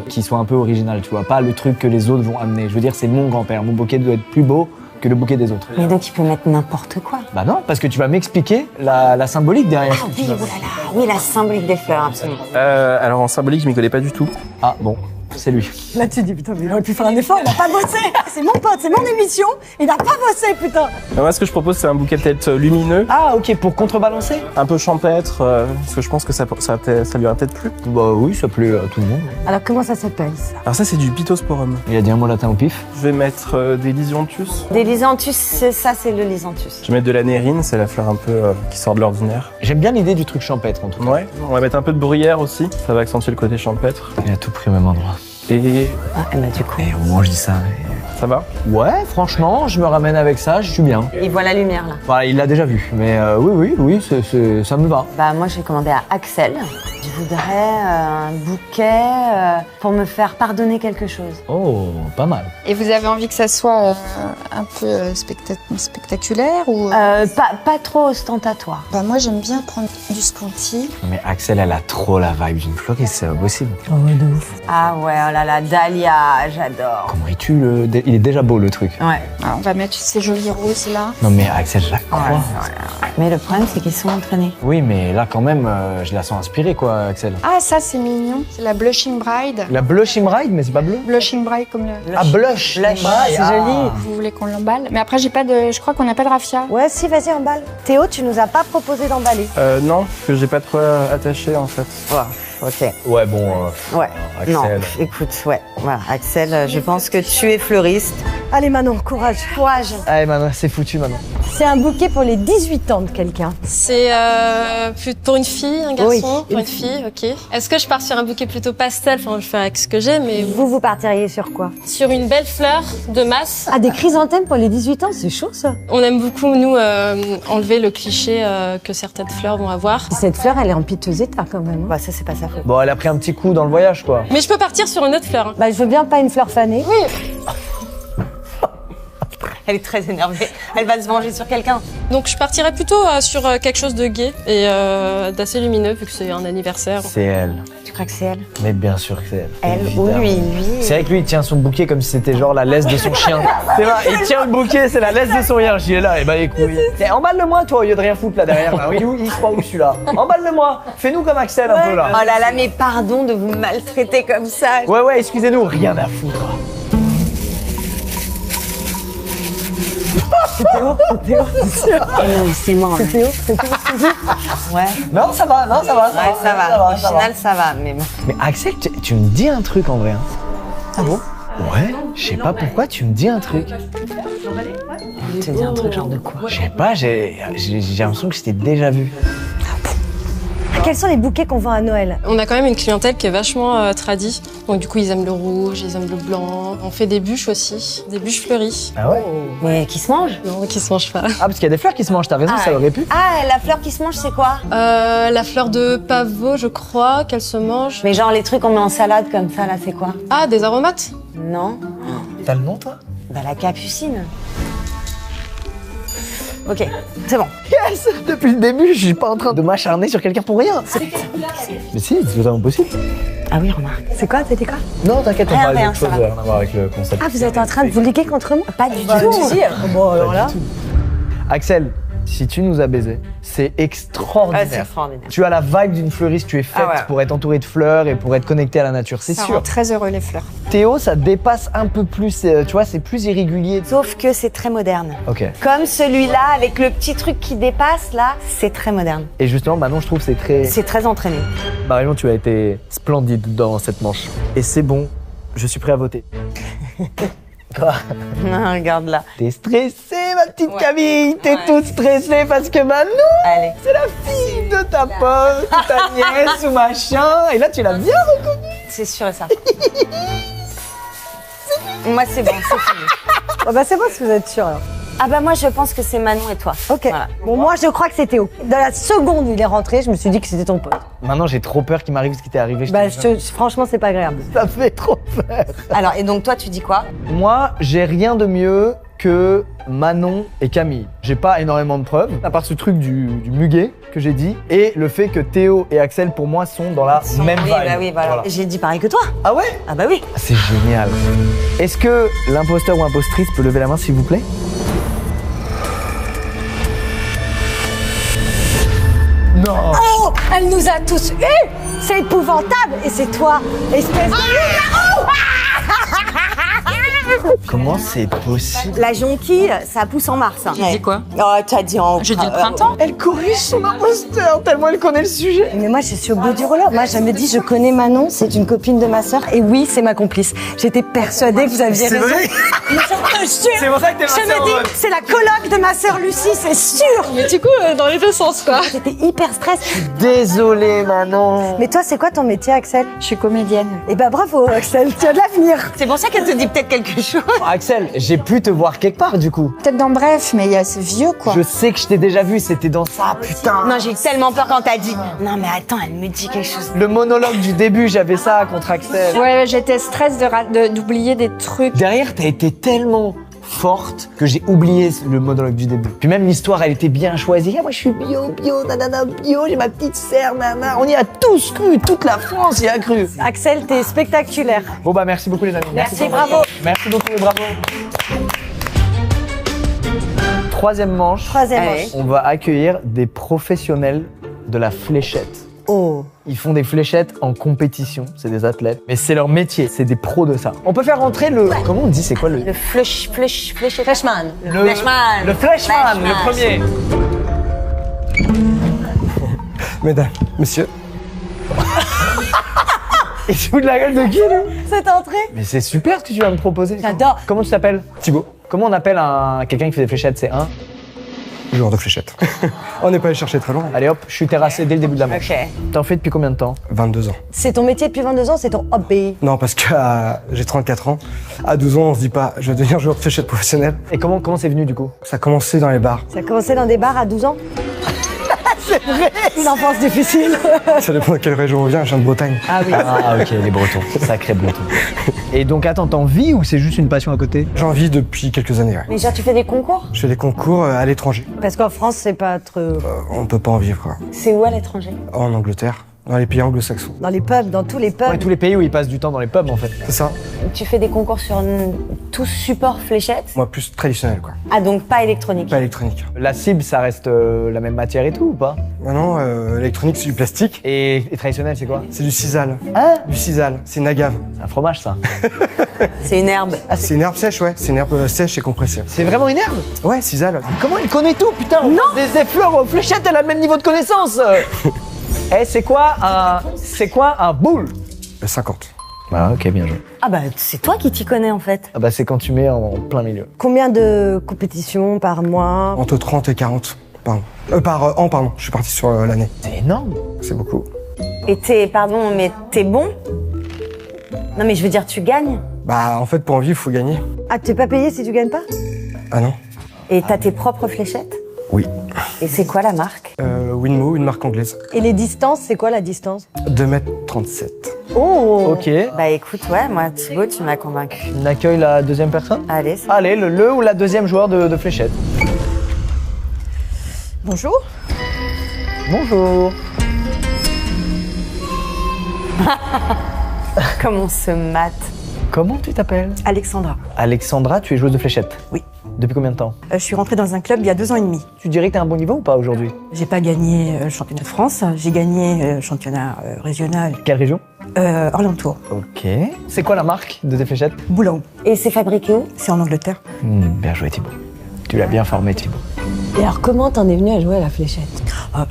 qui soit un peu original, tu vois, pas le truc que les autres vont amener. Je veux dire, c'est mon grand-père. Mon bouquet doit être plus beau que le bouquet des autres. Mais donc, il peut mettre n'importe quoi. Bah non, parce que tu vas m'expliquer la symbolique derrière. Oui, oh là là. Oui, la symbolique des fleurs, absolument. Alors en symbolique, je m'y connais pas du tout. Ah bon. C'est lui. Là, tu dis, putain, mais il aurait pu faire un effort, il a pas bossé. C'est mon pote, c'est mon émission, il a pas bossé, putain. Moi, ce que je propose, c'est un bouquet peut-être lumineux, Ah, ok, pour contrebalancer. un peu champêtre, parce que je pense que ça lui aurait peut-être plu. Bah oui, ça plaît à tout le monde. Alors, comment ça s'appelle, ça? Alors ça, c'est du Pittosporum. Il a dit un mot latin au pif. Je vais mettre des lysianthus. Des lysanthus, ça c'est le lysanthus. Je vais mettre de la nérine, c'est la fleur un peu qui sort de l'ordinaire. J'aime bien l'idée du truc champêtre en tout cas. Ouais, on va mettre un peu de bruyère aussi, ça va accentuer le côté champêtre. Il a tout pris au même endroit. Et Ah, bah du coup, Et au moins je dis ça. ça va? Ouais, franchement, je me ramène avec ça, je suis bien. il voit la lumière là. Voilà, il l'a déjà vu, mais oui, ça me va. Bah moi j'ai commandé à Axel. Je voudrais un bouquet pour me faire pardonner quelque chose. Oh, pas mal. Et vous avez envie que ça soit un peu spectaculaire ou Pas trop ostentatoire. Bah moi j'aime bien prendre du sconti. Mais Axel, elle a trop la vibe d'une floriste, c'est pas possible. Ah ouais, oh là là, Dahlia, j'adore. Comment es-tu le... Il est déjà beau le truc. Ouais. Alors, on va mettre ces jolis roses là. Non mais Axel, je la crois. Mais le problème c'est qu'ils sont entraînés. Oui, mais là quand même, je la sens inspirée quoi, Axel. Ah ça c'est mignon, c'est la Blushing Bride. La Blushing Bride, mais c'est pas bleu. Blushing Bride comme le... Ah, blush. Ah, c'est joli. Vous voulez qu'on l'emballe? Mais après j'ai pas de... Je crois qu'on n'a pas de raffia. Ouais, si, vas-y, emballe. Théo, tu nous as pas proposé d'emballer. Non, parce que j'ai pas trop attaché en fait. Ok. Ouais, bon. Ouais. Axel. Non, écoute, ouais. Voilà, Axel, je pense que tu es fleuriste. Allez, Manon, courage. Courage. Allez, Manon, c'est foutu maintenant. C'est un bouquet pour les 18 ans de quelqu'un. C'est pour une fille, un garçon, Oui, pour une une fille, ok. Est-ce que je pars sur un bouquet plutôt pastel? Enfin, je fais avec ce que j'ai, mais Vous partiriez sur quoi? sur une belle fleur de masse. Ah, des chrysanthèmes pour les 18 ans, c'est chaud, ça. On aime beaucoup, nous, enlever le cliché que certaines fleurs vont avoir. Cette fleur, elle est en piteux état, quand même. Bah ça c'est pas sa faute. Bon, elle a pris un petit coup dans le voyage quoi. Mais je peux partir sur une autre fleur. Hein. Bah, je veux bien pas une fleur fanée. Elle est très énervée. Elle va se venger sur quelqu'un. Donc je partirais plutôt sur quelque chose de gai et d'assez lumineux vu que c'est un anniversaire. C'est elle. Tu crois que c'est elle? Mais bien sûr que c'est elle. Elle Évidemment. ou lui? C'est vrai que lui, il tient son bouquet comme si c'était genre la laisse de son chien. C'est vrai, il tient le bouquet, c'est la laisse de son chien. J'y ai là, et bah les couilles. Eh, emballe-le-moi, toi, au lieu de rien foutre là derrière. Là. Il se croit où celui-là? Emballe-le-moi. Fais-nous comme Axel un peu là. Oh là là, mais pardon de vous maltraiter comme ça. Ouais, excusez-nous, rien à foutre. C'est mort. C'est Théo, c'est Théo. Ouais. Non, ça va. Ouais, ça va. Au final, ça va. Mais bon. Mais Axel, tu me dis un truc en vrai. Hein. Ah bon? Ouais, je sais pas pourquoi tu me dis un truc. Je te dis un truc genre de quoi? Je sais pas, j'ai l'impression que je t'ai déjà vu. Quels sont les bouquets qu'on vend à Noël? On a quand même une clientèle qui est vachement tradie. Donc du coup, ils aiment le rouge, ils aiment le blanc. On fait des bûches aussi, des bûches fleuries. Ah ouais? Mais qui se mange? Non, qui se mangent pas. Ah, parce qu'il y a des fleurs qui se mangent, t'as raison, Ah, ça aurait pu. Ah, la fleur qui se mange, c'est quoi? La fleur de pavot, je crois, qu'elle se mange. Mais genre les trucs qu'on met en salade comme ça, là, c'est quoi? Ah, des aromates? Non. T'as le nom, toi? Bah la capucine. Ok, c'est bon. Yes! Depuis le début, je suis pas en train de m'acharner sur quelqu'un pour rien. Mais si, c'est totalement possible. Ah oui, remarque. C'est quoi? C'était quoi? Non, t'inquiète, on Rien, parle rien, d'autre chose, ça va. rien à voir avec le concept. Ah, vous êtes en train de vous liguer contre moi? Pas du tout. Bon, alors là. Axel, si tu nous as baisé, c'est Ah, extraordinaire. c'est extraordinaire. Tu as la vibe d'une fleuriste, tu es faite Ah ouais. pour être entourée de fleurs et pour être connectée à la nature, c'est Ça rend sûr. très heureux les fleurs. Théo, ça dépasse un peu plus, tu vois, c'est plus irrégulier. Sauf que c'est très moderne. Ok. Comme celui-là, avec le petit truc qui dépasse, là, c'est très moderne. Et justement, maintenant, je trouve que c'est très... C'est très entraîné. Marion, tu as été splendide dans cette manche. Et c'est bon, je suis prêt à voter. Quoi? Non, regarde là. T'es stressée, ma petite Camille. T'es toute stressée parce que Manon, Allez. c'est la fille de ta pote, ou ta nièce ou machin. Et là, tu l'as bien reconnue. C'est sûr et ça. Moi, c'est bon, c'est fini. Oh, bah, c'est bon si vous êtes sûr, alors. Ah bah moi, je pense que c'est Manon et toi. Ok. Voilà. Bon, moi, je crois que c'est Théo. Dans la seconde où il est rentré, je me suis dit que c'était ton pote. Maintenant, j'ai trop peur qu'il m'arrive ce qui t'est arrivé. Bah, franchement, c'est pas agréable. Ça fait trop peur. Alors, et donc toi, tu dis quoi? Moi, j'ai rien de mieux que Manon et Camille. J'ai pas énormément de preuves, à part ce truc du muguet que j'ai dit, et le fait que Théo et Axel, pour moi, sont dans la même oui, vibe. bah oui, voilà. J'ai dit pareil que toi. Ah ouais? Ah bah oui. C'est génial. Est-ce que l'imposteur ou impostrice peut lever la main, s'il vous plaît? Non. Oh, Elle nous a tous eus. C'est épouvantable. Et c'est toi, espèce de loup-garou. Comment c'est possible? La jonquille, ça pousse en mars. J'ai dit quoi? Oh, t'as dit en... J'ai dit le printemps. Elle corrige son imposteur tellement elle connaît le sujet. Mais moi, je suis au bout du rouleau. Moi, je me dis, je connais Manon, c'est une copine de ma sœur. Et oui, c'est ma complice. J'étais persuadée que vous aviez raison. vrai? C'est pour ça que t'es Je me dis, c'est la coloc de ma sœur Lucie, c'est sûr. Mais du coup, dans les deux sens, quoi. J'étais hyper stressée. Désolé Manon. Mais toi, c'est quoi ton métier, Axel? Je suis comédienne. Eh ben bravo, Axel, tu as de l'avenir. C'est pour ça qu'elle te dit peut-être quelque chose. Axel, j'ai pu te voir quelque part du coup. Peut-être dans Bref, mais il y a ce vieux, quoi. Je sais que je t'ai déjà vu, c'était dans ça, putain. Non, j'ai eu tellement peur quand t'as dit. Non, mais attends, elle me dit quelque chose. Le monologue du début, j'avais ça contre Axel. Ouais, j'étais stress d'oublier des trucs. Derrière, t'as été tellement forte que j'ai oublié le monologue du début. Puis même l'histoire, elle était bien choisie. Ah, moi, je suis bio, nanana, bio, j'ai ma petite sœur, nana. On y a tous cru, toute la France y a cru. Axel, t'es spectaculaire. Bon bah merci beaucoup les amis. Merci, bravo. Merci beaucoup et bravo. Troisième manche. Troisième Allez. manche. On va accueillir des professionnels de la fléchette. Oh. Ils font des fléchettes en compétition, c'est des athlètes, mais c'est leur métier, c'est des pros de ça. On peut faire rentrer le... Comment on dit, c'est quoi le... Le flashman. Le Flashman. Le flashman, le premier. Mesdames, messieurs, Et tu fous de la gueule de qui, lui? Cette entrée. Mais c'est super ce que tu vas me proposer. J'adore. Comment tu t'appelles? Thibaut, Comment on appelle quelqu'un qui fait des fléchettes? C'est un... joueur de fléchettes. On n'est pas allé chercher très loin. Allez hop, je suis terrassé dès le début de la manche. Ok. T'en fais depuis combien de temps? 22 ans. C'est ton métier depuis 22 ans, c'est ton hobby. Non, parce que j'ai 34 ans. À 12 ans, on se dit pas, je vais devenir joueur de fléchettes professionnel. Et comment c'est venu du coup? Ça a commencé dans les bars. Ça a commencé dans des bars à 12 ans. C'est vrai. Une enfance difficile. Ça dépend de quelle région on vient, je viens de Bretagne. Ah oui. Ah ok, les Bretons, sacré Bretons. Et donc attends, t'en vis ou c'est juste une passion à côté? J'en vis depuis quelques années, ouais. Mais genre, tu fais des concours? Je fais des concours à l'étranger. Parce qu'en France, c'est pas trop... On peut pas en vivre, quoi. C'est où à l'étranger? En Angleterre, dans les pays anglo-saxons. Dans les pubs, dans tous les pubs. Ouais, tous les pays où ils passent du temps dans les pubs en fait. C'est ça. Tu fais des concours sur tout support fléchette? Moi, plus traditionnel, quoi. Ah, donc pas électronique. Pas électronique. La cible, ça reste la même matière et tout ou pas? Maintenant, électronique, c'est du plastique. Et traditionnel, c'est quoi? C'est du sisal. Hein? Du sisal. C'est une agave. C'est un fromage ça. C'est une herbe. C'est une herbe sèche, ouais. C'est une herbe sèche et compressée. C'est vraiment une herbe? Ouais, sisal. Comment elle connaît tout, putain? Non! Des effluents aux fléchettes, elle a le même niveau de connaissance. Eh, c'est quoi un boule? 50. Ah ok, bien joué. Ah bah, c'est toi qui t'y connais en fait. Ah bah c'est quand tu mets en plein milieu. Combien de compétitions par mois? Entre 30 et 40. Pardon. Par an, pardon. Je suis parti sur l'année. C'est énorme. C'est beaucoup. Et pardon, mais t'es bon? Non mais je veux dire, tu gagnes? Bah, en fait, pour en vivre, faut gagner. Ah, t'es pas payé si tu gagnes pas? Ah non? Et t'as tes propres fléchettes? Oui. Et c'est quoi la marque? Winmo, une marque anglaise. Et les distances, c'est quoi la distance? 2,37 m. Oh! Ok. Bah écoute, ouais, moi Thibaut, tu m'as convaincu. On accueille la deuxième personne? Allez, Allez, le ou la deuxième joueur de fléchettes. Bonjour. Bonjour. comme on se mate. Comment tu t'appelles? Alexandra. Alexandra, tu es joueuse de fléchettes? Oui. Depuis combien de temps? Je suis rentrée dans un club il y a 2 ans et demi. Tu dirais que tu as un bon niveau ou pas aujourd'hui? J'ai pas gagné le championnat de France, j'ai gagné le championnat régional. Quelle région? Orléans-Tours. Ok. C'est quoi la marque de tes fléchettes? Boulogne. Et c'est fabriqué où? C'est en Angleterre. Bien joué Thibaut. Tu l'as bien formé Thibaut. Et alors, comment t'en es venu à jouer à la fléchette?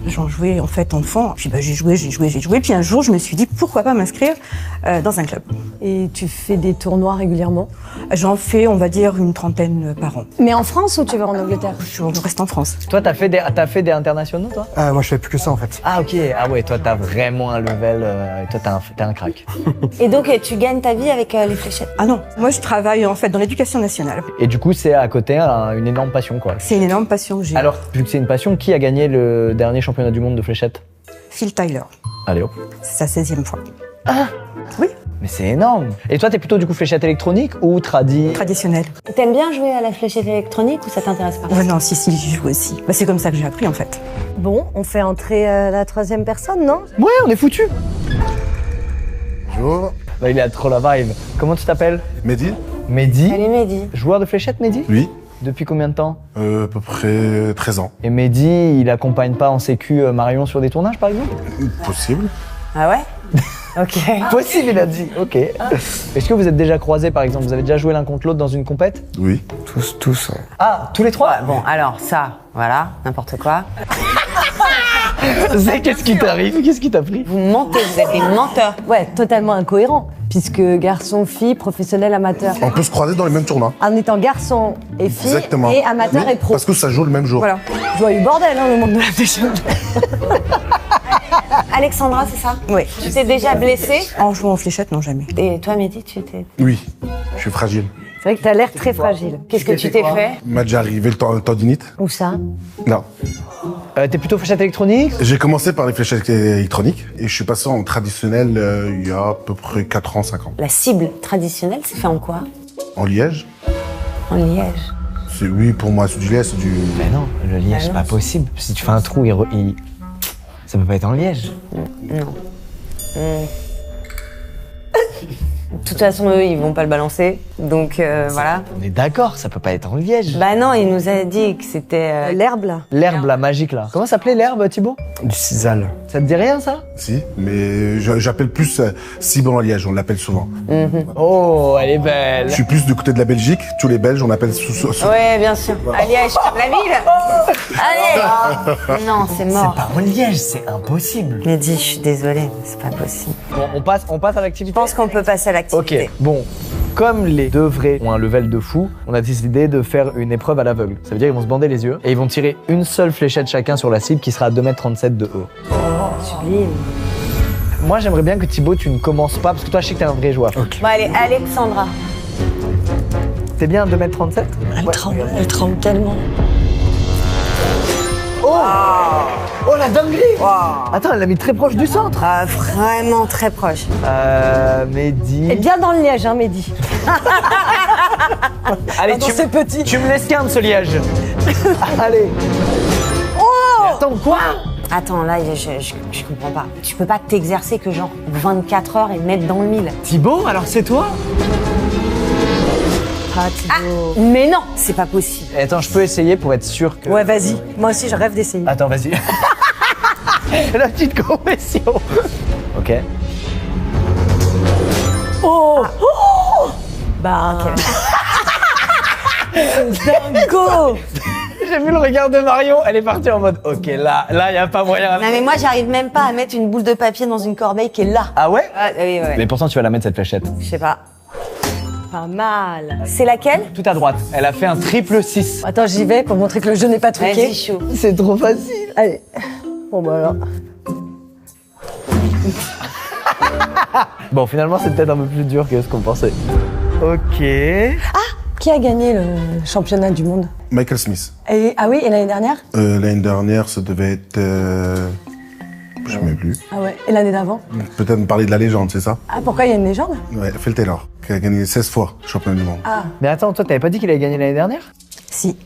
J'en jouais en fait enfant, puis j'ai joué. Puis un jour, je me suis dit pourquoi pas m'inscrire dans un club. Et tu fais des tournois régulièrement? J'en fais, on va dire, une 30aine par an. Mais en France ou tu vas en Angleterre? Je reste en France. Toi, t'as fait des internationaux, toi? Moi, je fais plus que ça, en fait. Ah, ok. Ah ouais, toi, t'as vraiment un level. Toi, t'es un crack. Et donc, tu gagnes ta vie avec les fléchettes? Ah non, moi je travaille en fait dans l'éducation nationale. Et du coup, c'est à côté une énorme passion, quoi. C'est une énorme passion que j'ai. Alors, vu que c'est une passion, qui a gagné le dernier championnat du monde de fléchettes? Phil Tyler. Allez hop. C'est sa 16e fois. Ah! Oui. Mais c'est énorme. Et toi, t'es plutôt du coup fléchette électronique ou traditionnelle? T'aimes bien jouer à la fléchette électronique ou ça t'intéresse pas? Ouais, non, si, j'y joue aussi. Bah, c'est comme ça que j'ai appris en fait. Bon, on fait entrer la troisième personne, non? Ouais, on est foutus. Bonjour. Bah, il a trop la vibe. Comment tu t'appelles? Mehdi. Mehdi. Salut Mehdi. Joueur de fléchettes, Mehdi? Oui. Depuis combien de temps? À peu près 13 ans. Et Mehdi, il accompagne pas en sécu Marion sur des tournages, par exemple? Possible. Ah ouais? Ok. Possible, il a dit. Ok. Est-ce que vous êtes déjà croisés, par exemple? Vous avez déjà joué l'un contre l'autre dans une compète? Oui. Tous. Ah, tous les trois? Ouais, bon, alors ça, voilà, n'importe quoi. Qu'est-ce qui t'arrive? Qu'est-ce qui t'a pris? Vous mentez, vous êtes des menteurs. Ouais, totalement incohérent, puisque garçon, fille, professionnel, amateur. On peut se croiser dans les mêmes tournois. En étant garçon et fille, Exactement. et amateur Oui, et pro. Parce que ça joue le même jour. Voilà. Joyeux bordel, hein, le monde de la fashion. Alexandra, c'est ça? Oui. Tu t'es déjà blessée? En jouant en fléchette, non, jamais. Et toi, Mehdi, tu t'es... Oui, je suis fragile. C'est vrai que t'as l'air très fragile. Qu'est-ce que tu t'es fait? Il m'a déjà arrivé le tendinite. Où ça? Non. T'es plutôt fléchette électronique? J'ai commencé par les fléchettes électroniques et je suis passé en traditionnel il y a à peu près 4 ans, 5 ans. La cible traditionnelle, c'est fait en quoi? En liège. En liège. Oui, pour moi, c'est du liège, c'est du... Mais non, le liège, c'est pas possible. Si tu fais un trou, ça peut pas être en liège. Non. De toute façon, eux, ils vont pas le balancer. Donc, voilà. On est d'accord, ça peut pas être en liège. Bah non, il nous a dit que c'était... L'herbe, là. L'herbe, la magique, là. Comment s'appelait l'herbe, Thibaut? Du sisal. Ça te dit rien, ça? Si, mais j'appelle plus cible en liège, on l'appelle souvent. Oh, elle est belle. Je suis plus du côté de la Belgique, tous les Belges, on appelle sous. Ouais, bien sûr. À Liège, comme la ville. Allez. Non, c'est mort. C'est pas en liège, c'est impossible. Mehdi, je suis désolée, mais c'est pas possible. Bon, on passe à l'activité. Je pense qu'on peut passer à l'activité. Ok, bon. Comme les deux vrais ont un level de fou, on a décidé de faire une épreuve à l'aveugle. Ça veut dire qu'ils vont se bander les yeux et ils vont tirer une seule fléchette chacun sur la cible qui sera à 2,37 m de haut. Sublime. Moi, j'aimerais bien que Thibaut, tu ne commences pas parce que toi, je sais que t'es un vrai joueur. Bon, allez, Alexandra. T'es bien à 2,37 m? Elle tremble tellement. Oh, la dinguerie! Attends, elle l'a mis très proche du centre. Ah, vraiment très proche. Mehdi. Et bien dans le liège, hein, Mehdi. Allez, c'est petit. Tu me laisses qu'un de ce liège. Allez. Oh! Attends, quoi? Attends, là, je comprends pas. Tu peux pas t'exercer que genre 24 heures et mettre dans le mille. Thibaut, alors c'est toi? Ah, Thibaut. Mais non, c'est pas possible. Attends, je peux essayer pour être sûr que... Ouais, vas-y. Moi aussi, je rêve d'essayer. Attends, vas-y. La petite confession. Ok. Oh! Oh! Bah... Dingo! J'ai vu le regard de Marion, elle est partie en mode ok, là, y a pas moyen. Non, mais moi, j'arrive même pas à mettre une boule de papier dans une corbeille qui est là. Ah ouais? Ah, oui, ouais. Mais pourtant, tu vas la mettre cette fléchette. Je sais pas. Pas mal. C'est laquelle? Tout à droite. Elle a fait un triple 6. Attends, j'y vais pour montrer que le jeu n'est pas truqué. Vas-y, chaud. C'est trop facile. Allez. Bon, bah alors. Bon, finalement, c'est peut-être un peu plus dur que ce qu'on pensait. Ok. Qui a gagné le championnat du monde? Michael Smith. Ah oui, et l'année dernière? L'année dernière, ça devait être... je sais même plus. Ah ouais, et l'année d'avant? Peut-être me parler de la légende, c'est ça? Ah, pourquoi il y a une légende? Ouais, Phil Taylor, qui a gagné 16 fois le championnat du monde. Ah, Mais attends, toi, t'avais pas dit qu'il avait gagné l'année dernière? si.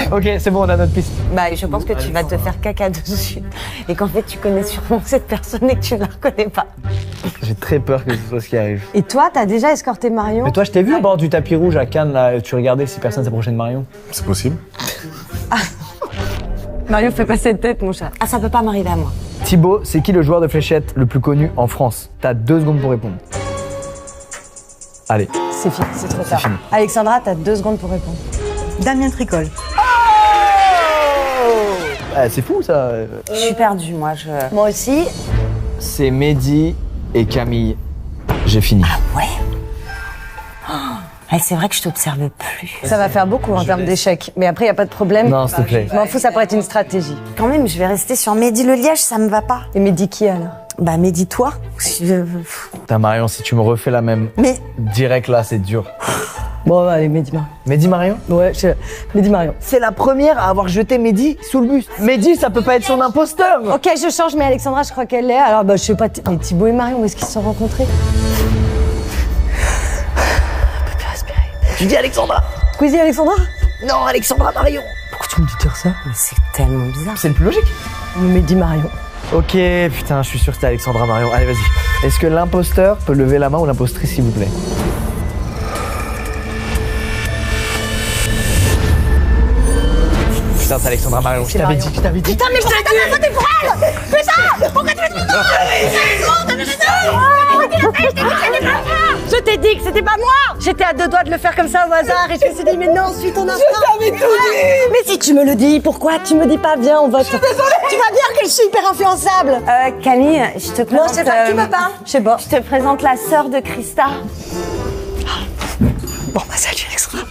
Ok, c'est bon, on a notre piste. Bah, je pense que tu vas te faire caca dessus. Et qu'en fait, tu connais sûrement cette personne et que tu ne la reconnais pas. J'ai très peur que ce soit ce qui arrive. Et toi, t'as déjà escorté Marion? Mais toi, je t'ai vu au bord du tapis rouge à Cannes, là, tu regardais si personne s'approchait de Marion. C'est possible? Marion fait pas cette tête, mon chat. Ah, ça peut pas m'arriver à moi. Thibaut, c'est qui le joueur de fléchettes le plus connu en France? T'as 2 secondes pour répondre. Allez. C'est fini, c'est trop tard. fini. Alexandra, t'as 2 secondes pour répondre. Damien Tricol. Ah, c'est fou, ça. Je suis perdue, moi. Moi aussi. C'est Mehdi et Camille. J'ai fini. Ouais. Ouais, c'est vrai que je t'observe plus. Ça va faire beaucoup en termes d'échecs. Mais après, y a pas de problème. Non, s'il te plaît. Je m'en fous, ça pourrait être une stratégie. Quand même, je vais rester sur Mehdi le liège, ça me va pas. Et Mehdi qui alors? Bah, Mehdi, toi. Putain, Marion, si tu me refais la même. Mais. Direct là, c'est dur. Bon, allez, Mehdi Marion. Mehdi Marion? Ouais, Mehdi Marion. C'est la première à avoir jeté Mehdi sous le bus. Mehdi, ça peut pas être son imposteur. Ok, je change, mais Alexandra, je crois qu'elle l'est. Alors, bah, je sais pas. Mais Thibaut et Marion, où est-ce qu'ils se sont rencontrés? On peut plus respirer. Tu dis Alexandra? Squeezie, Alexandra? Non, Alexandra Marion. Pourquoi tu me dis de dire ça? Mais c'est tellement bizarre. C'est le plus logique. Mehdi Marion. Ok, putain, je suis sûr que c'était Alexandra Marion. Allez, vas-y. Est-ce que l'imposteur peut lever la main ou l'impostrice, s'il vous plaît? Putain, c'est Alexandra Marion. Je t'avais dit. Putain, mais pourquoi t'as voté pour elle? Putain, pourquoi tu fais Je t'ai dit que c'était pas moi. J'étais à 2 doigts de le faire comme ça au hasard et je me suis dit mais non, suis ton instinct. Je t'avais tout dit. Mais si tu me le dis, pourquoi tu me dis pas viens on vote? Je suis désolée. Tu vois bien que je suis hyper influençable. Camille, je te présente... Non, je sais pas qui me parle. Je sais pas. Je te présente la sœur de Christa. Bon bah salut Alexandra.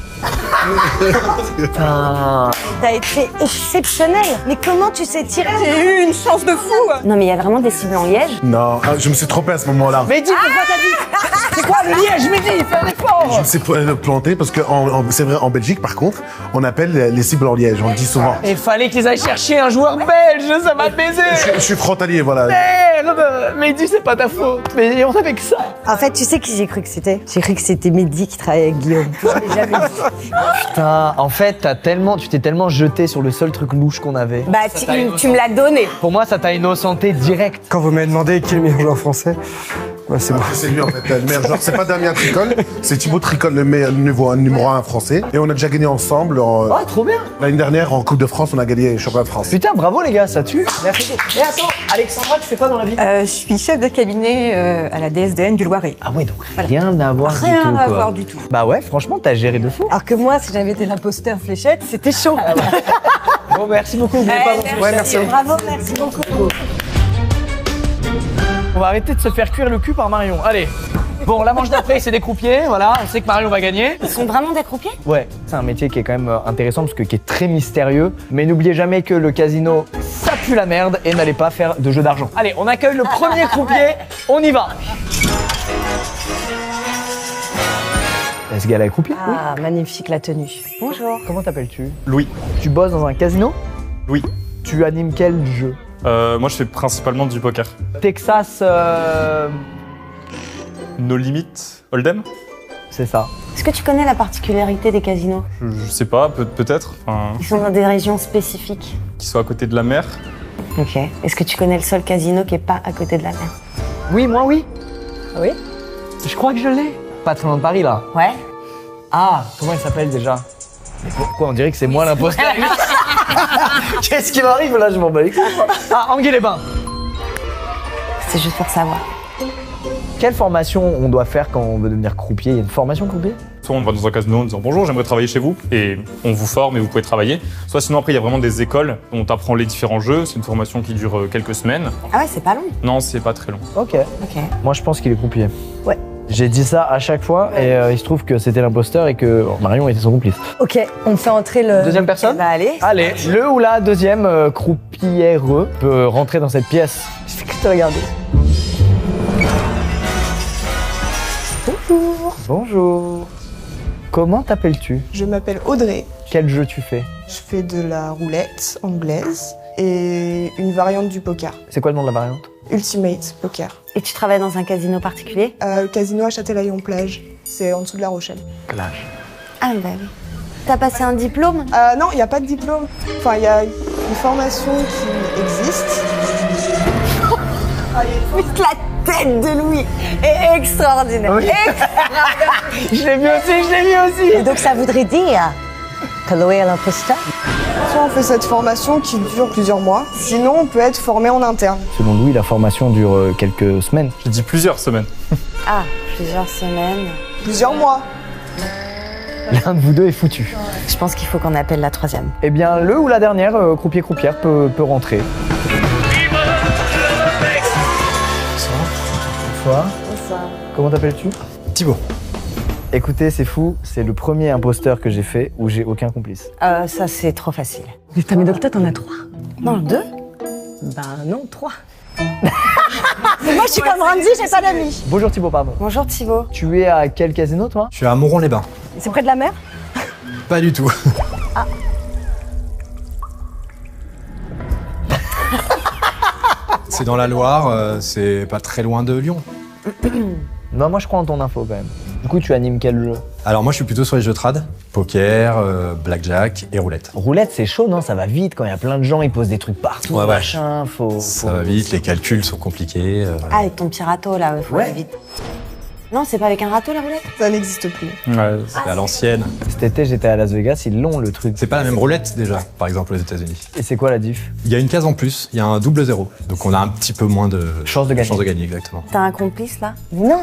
T'as été exceptionnel. Mais comment tu sais tirer? J'ai eu une chance de fou. Non mais il y a vraiment des cibles en liège. Non, je me suis trompé à ce moment-là. Mais dis pourquoi t'as dit. C'est quoi le liège? Mais dis, fais un effort. Je me suis planté parce que c'est vrai, en Belgique, par contre, on appelle les cibles en liège, on le dit souvent. Il fallait qu'ils aillent chercher un joueur belge, ça m'a baisé. Je suis frontalier, voilà. Merde. Mais dis, c'est pas ta faute. Mais on savait que ça. En fait, tu sais qui j'ai cru que c'était? J'ai cru que c'était Mehdi qui travaillait avec Guillaume. Je l'ai jamais vu. Putain, en fait, tu t'es tellement jeté sur le seul truc louche qu'on avait. Bah tu me l'as donné. Pour moi, ça t'a innocenté direct. Quand vous m'avez demandé qui est le meilleur joueur français, ouais, c'est moi. C'est lui en fait, le meilleur joueur. C'est pas Damien Tricol, c'est Thibaut Tricol, le meilleur numéro 1 français. Et on a déjà gagné ensemble. Oh, trop bien. L'année dernière, en Coupe de France, on a gagné le championnat de France. Putain, bravo les gars, ça tue. Merci. Et attends, Alexandra, tu fais quoi dans la vie? Je suis chef de cabinet à la DSDN du Loiret. Ah ouais, donc rien à voir du tout. Rien à quoi. voir du tout. Bah ouais, franchement, t'as géré de fou. Alors que moi, si j'avais été l'imposteur fléchette, c'était chaud. Bon, merci beaucoup. Merci. Bravo, merci beaucoup. On va arrêter de se faire cuire le cul par Marion. Allez. Bon, la manche d'après, c'est des croupiers. Voilà, on sait que Marion va gagner. Ils sont vraiment des croupiers? Ouais, c'est un métier qui est quand même intéressant parce que qui est très mystérieux. Mais n'oubliez jamais que le casino, ça pue la merde et n'allez pas faire de jeu d'argent. Allez, on accueille le premier croupier. On y va. Est-ce qu'elle est croupier? Ah, magnifique la tenue. Bonjour. Comment t'appelles-tu? Louis. Tu bosses dans un casino? Oui. Tu animes quel jeu? Moi, je fais principalement du poker. Texas. No Limit Hold'em? C'est ça. Est-ce que tu connais la particularité des casinos? Je sais pas, peut-être. Enfin, Ils sont dans des régions spécifiques. qu'ils soient à côté de la mer. Ok. Est-ce que tu connais le seul casino qui est pas à côté de la mer? Oui, moi oui. Oui. Je crois que je l'ai. Pas très loin de Paris là. Ouais. Ah, comment il s'appelle déjà? Mais pourquoi on dirait que c'est moi l'imposteur? Qu'est-ce qui m'arrive là? Je m'en bats les couilles. Ah, Anguille-les-Bains. C'est juste pour savoir. Quelle formation on doit faire quand on veut devenir croupier? Il y a une formation croupier? Soit on va dans un casino en disant bonjour, j'aimerais travailler chez vous, et on vous forme et vous pouvez travailler. Soit sinon après il y a vraiment des écoles où on t'apprend les différents jeux. C'est une formation qui dure quelques semaines. Ah ouais, c'est pas long. Non, c'est pas très long. Ok. Ok. Moi je pense qu'il est croupier. Ouais. J'ai dit ça à chaque fois et il se trouve que c'était l'imposteur et que Marion était son complice. Ok, on fait entrer le... Deuxième personne? Bah allez. Allez, le ou la deuxième croupière peut rentrer dans cette pièce. Je fais que te regarder. Bonjour. Bonjour. Comment t'appelles-tu? Je m'appelle Audrey. Quel jeu tu fais? Je fais de la roulette anglaise et une variante du poker. C'est quoi le nom de la variante? Ultimate Poker. Et tu travailles dans un casino particulier? Le casino à Châtelaillon-Plage. C'est en dessous de La Rochelle. Plage. Ah bah oui. T'as passé un diplôme? Non, il n'y a pas de diplôme. Enfin, il y a une formation qui existe. La tête de Louis est extraordinaire. Oui. Je l'ai vu aussi. Et donc ça voudrait dire que Louis est l'imposteur? Soit on fait cette formation qui dure plusieurs mois, sinon on peut être formé en interne. Selon Louis, la formation dure quelques semaines. J'ai dit plusieurs semaines. Ah, plusieurs semaines. Plusieurs mois. L'un de vous deux est foutu. Je pense qu'il faut qu'on appelle la troisième. Eh bien, le ou la dernière croupier-croupière peut rentrer. Bonsoir. Bonsoir. Comment t'appelles-tu? Thibaut. Écoutez, c'est fou, c'est le premier imposteur que j'ai fait où j'ai aucun complice. Ça c'est trop facile. Putain, mais donc toi, t'en as 3. Non, 2? Ben non, 3. Moi, je suis comme Ramsey, j'ai pas d'amis. Bonjour Thibaut, pardon. Bonjour Thibaut. Tu es à quel casino, toi? Je suis à Moron-les-Bains. C'est près de la mer? Pas du tout. Ah. C'est dans la Loire, c'est pas très loin de Lyon. Non, moi je crois en ton info quand même. Du coup, tu animes quel jeu? Alors moi je suis plutôt sur les jeux trad, poker, blackjack et roulette. Roulette, c'est chaud, non? Ça va vite quand il y a plein de gens, ils posent des trucs partout, Ouais, ouais. machin, Ça va vite, les calculs sont compliqués. Ah, avec ton pirato là, faut Ouais. aller vite. Non, c'est pas avec un râteau la roulette? Ça n'existe plus. Ouais, c'est à l'ancienne. Cet été, j'étais à Las Vegas, ils l'ont le truc. C'est pas la même roulette déjà, par exemple aux États-Unis. Et c'est quoi la diff? Il y a une case en plus, il y a un double zéro. Donc on a un petit peu moins de chance de gagner. Chance de gagner, exactement. T'as un complice là? Non.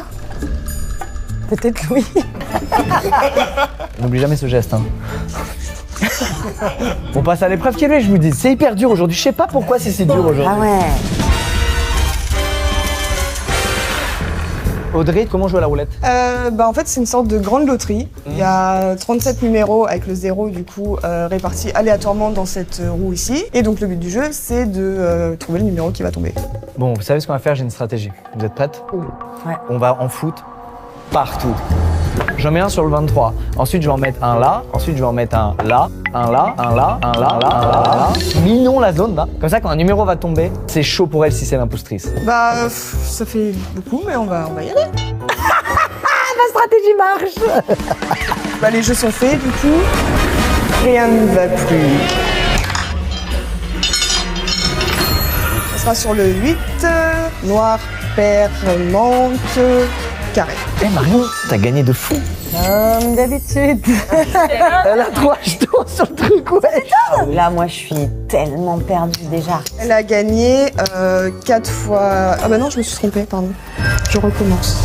Peut-être oui. N'oublie jamais ce geste. Hein. On passe à l'épreuve qui est, je vous dis. C'est hyper dur aujourd'hui. Je sais pas pourquoi c'est si dur aujourd'hui. Ah ouais. Audrey, comment jouer à la roulette? En fait, c'est une sorte de grande loterie. Il y a 37 numéros avec le 0 du coup répartis aléatoirement dans cette roue ici. Et donc le but du jeu, c'est de trouver le numéro qui va tomber. Bon, vous savez ce qu'on va faire, j'ai une stratégie. Vous êtes prêtes? Ouais. On va en foot partout. J'en mets un sur le 23. Ensuite, je vais en mettre un là. Ensuite, je vais en mettre un là, un là, un là, un là, un là, un là. Minons la zone là. Comme ça, quand un numéro va tomber, c'est chaud pour elle si c'est l'impostrice. Ça fait beaucoup, mais on va y aller. Ma stratégie marche. Les jeux sont faits, du coup. Rien ne va plus. Ça sera sur le 8. Noir, pair, manque, carré. Eh Marion, t'as gagné de fou. Comme d'habitude. Elle a 3 jetons sur le truc, ouais. Là, moi, je suis tellement perdue déjà. Elle a gagné 4 fois... Ah bah non, je me suis trompée, pardon. Je recommence.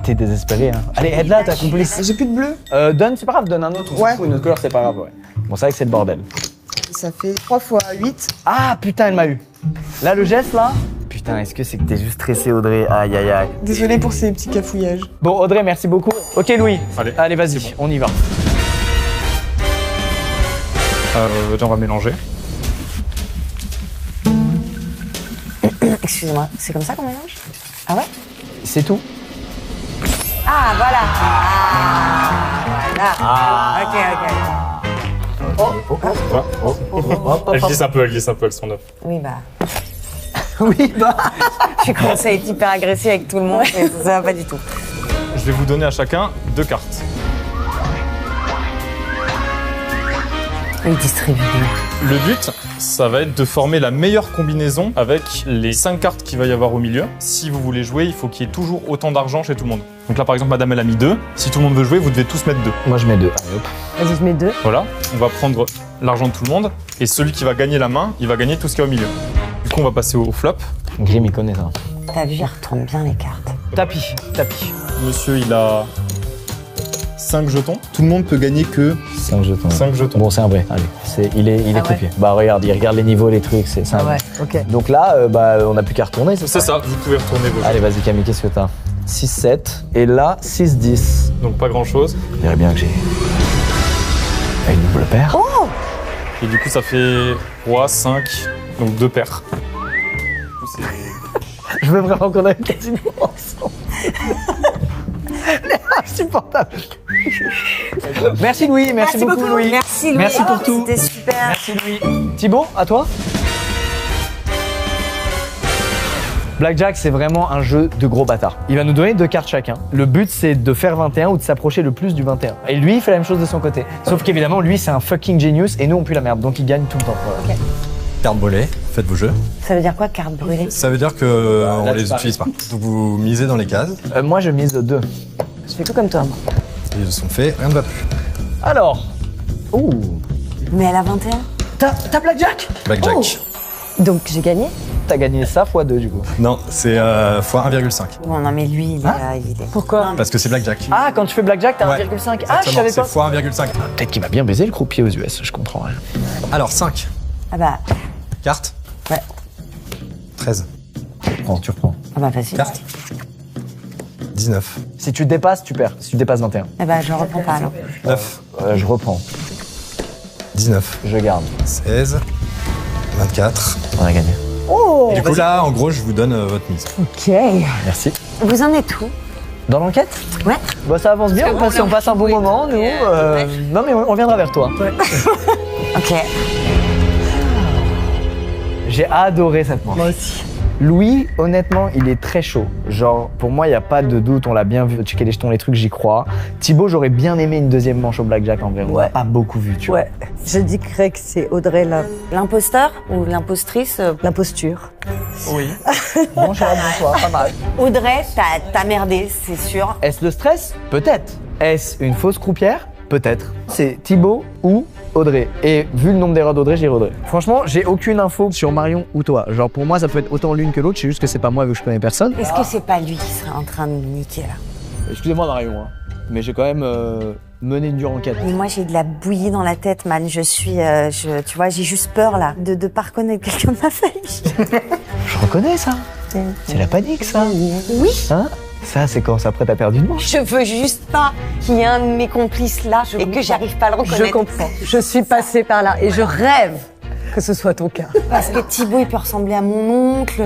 T'es désespérée, hein. Allez, aide-la, ta complice. J'ai plus de bleu. Donne, c'est pas grave, donne un autre. On s'en fout, une autre couleur, c'est pas grave, ouais. Bon, c'est vrai que c'est le bordel. Ça fait 3 fois 8. Ah, putain, elle m'a eu. Là, le geste, là. Putain, est-ce que c'est que t'es juste stressée, Audrey? Aïe, aïe, aïe. Désolée pour ces petits cafouillages. Bon, Audrey, merci beaucoup. Ok, Louis. Allez, vas-y, bon. on y va. On va mélanger. Excusez-moi, c'est comme ça qu'on mélange? Ah ouais? C'est tout. Ah, voilà. Ah, voilà. Ok. Elle glisse un peu, elles sont neuves. Oui, bah. Oui, bah. Je commence à être hyper agressive avec tout le monde, mais ça va pas du tout. Je vais vous donner à chacun 2 cartes. Il distribue. Le but, ça va être de former la meilleure combinaison avec les 5 cartes qu'il va y avoir au milieu. Si vous voulez jouer, il faut qu'il y ait toujours autant d'argent chez tout le monde. Donc là, par exemple, madame, elle a mis 2. Si tout le monde veut jouer, vous devez tous mettre 2. Moi, je mets 2. Allez, hop. Vas-y, je mets 2. Voilà, on va prendre l'argent de tout le monde. Et celui qui va gagner la main, il va gagner tout ce qu'il y a au milieu. Du coup, on va passer au flop. Grim, il connaît ça. T'as vu, il retourne bien les cartes. Tapis. Monsieur, il a 5 jetons. Tout le monde peut gagner que 5 jetons. 5 jetons. Bon, c'est un vrai. Allez, il est croupier. Bah, regarde, il regarde les niveaux, les trucs, c'est un vrai. Ok. Donc là, on n'a plus qu'à retourner, c'est ça? C'est ça, vous pouvez retourner vos Allez, vas-y, Camille, qu'est-ce que t'as? 6-7. Et là, 6-10. Donc pas grand-chose. Je dirais bien que j'ai une double paire. Oh! Et du coup, ça fait roi, 5, donc 2 paires. Je veux vraiment qu'on aille au casino ensemble. Insupportable. Merci Louis, merci beaucoup Louis. Merci Louis. Merci pour tout. C'était super. Merci Louis. Thibaut, à toi. Blackjack, c'est vraiment un jeu de gros bâtards. Il va nous donner 2 cartes chacun. Le but, c'est de faire 21 ou de s'approcher le plus du 21. Et lui, il fait la même chose de son côté. Sauf qu'évidemment, lui, c'est un fucking genius et nous, on pue la merde. Donc, il gagne tout le temps. Voilà. Ok. Carte brûlée, faites vos jeux. Ça veut dire quoi, carte brûlée? Ça veut dire que on les utilise pas. Donc vous misez dans les cases. Moi, je mise 2. Je fais tout comme toi, moi. Ils sont faits, rien ne va plus. Alors. Ouh. Mais elle a 21. T'as Blackjack? Blackjack. Oh. Donc j'ai gagné? T'as gagné ça x 2 du coup. Non, c'est fois 1,5. Bon, non, mais lui, il est... Pourquoi? Parce que c'est Blackjack. Ah, quand tu fais Blackjack, t'as Ouais. 1,5. Ah, je savais C'est pas. fois 1,5. Peut-être qu'il va bien baiser le croupier aux US, je comprends. Alors 5. Ah bah... Carte. Ouais. 13. Tu reprends. Ah bah facile. Carte. 19. Si tu dépasses, tu perds. Si tu dépasses 21. Eh bah je reprends pas alors. 9. Je reprends. 19. Je garde. 16. 24. On a gagné. Oh! Et du coup là, en gros, je vous donne votre mise. Ok. Merci. Vous en êtes où? Dans l'enquête? Ouais. Bah ça avance bien, on passe un bon moment, nous. Non mais on reviendra vers toi. Ouais. Ok. J'ai adoré cette manche. Moi aussi. Louis, honnêtement, il est très chaud. Genre, pour moi, il n'y a pas de doute, on l'a bien vu. Checker les jetons, les trucs, j'y crois. Thibaut, j'aurais bien aimé une deuxième manche au blackjack en vrai. On l'a pas beaucoup vu, tu vois. Ouais. Je dirais que c'est Audrey là. L'imposteur ou l'impostrice? L'imposture. Oui. Bonjour, bonsoir, pas mal. Audrey, t'as merdé, c'est sûr. Est-ce le stress? Peut-être. Est-ce une fausse croupière? Peut-être. C'est Thibaut ou Audrey. Et vu le nombre d'erreurs d'Audrey, j'ai Audrey. Franchement, j'ai aucune info sur Marion ou toi. Genre pour moi, ça peut être autant l'une que l'autre, c'est juste que c'est pas moi vu que je connais personne. Est-ce que c'est pas lui qui serait en train de nous niquer là? Excusez-moi Marion, hein, mais j'ai quand même mené une dure enquête. Mais moi j'ai de la bouillie dans la tête, man. Je suis, tu vois, j'ai juste peur là de pas reconnaître quelqu'un de ma famille. Je reconnais ça. C'est la panique ça. Oui. Hein? Ça, c'est quand ça après t'as perdu une manche. Je veux juste pas qu'il y ait un de mes complices là et que j'arrive pas à le reconnaître. Je comprends. Je suis passée par là et je rêve que ce soit ton cas. Parce que Thibaut, il peut ressembler à mon oncle.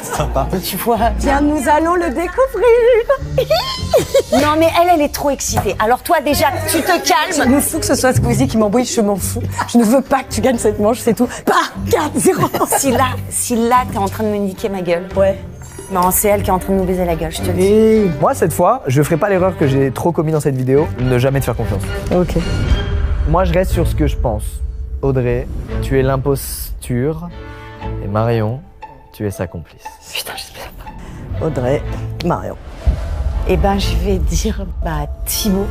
Sympa. Tu vois. Tiens, nous allons le découvrir. Non, mais elle est trop excitée. Alors toi, déjà, tu te Je calmes. me fous que ce soit Squeezie qui m'embrouille, je m'en fous. Je ne veux pas que tu gagnes cette manche, c'est tout. Pas 4-0. Si là, t'es en train de me niquer ma gueule. Ouais. Non, c'est elle qui est en train de nous baiser la gueule, je te le dis. Moi, cette fois, je ferai pas l'erreur que j'ai trop commis dans cette vidéo, ne jamais te faire confiance. Ok. Moi, je reste sur ce que je pense. Audrey, tu es l'imposture. Et Marion, tu es sa complice. Putain, j'espère pas. Audrey, Marion. Eh ben, je vais dire, Thibaut.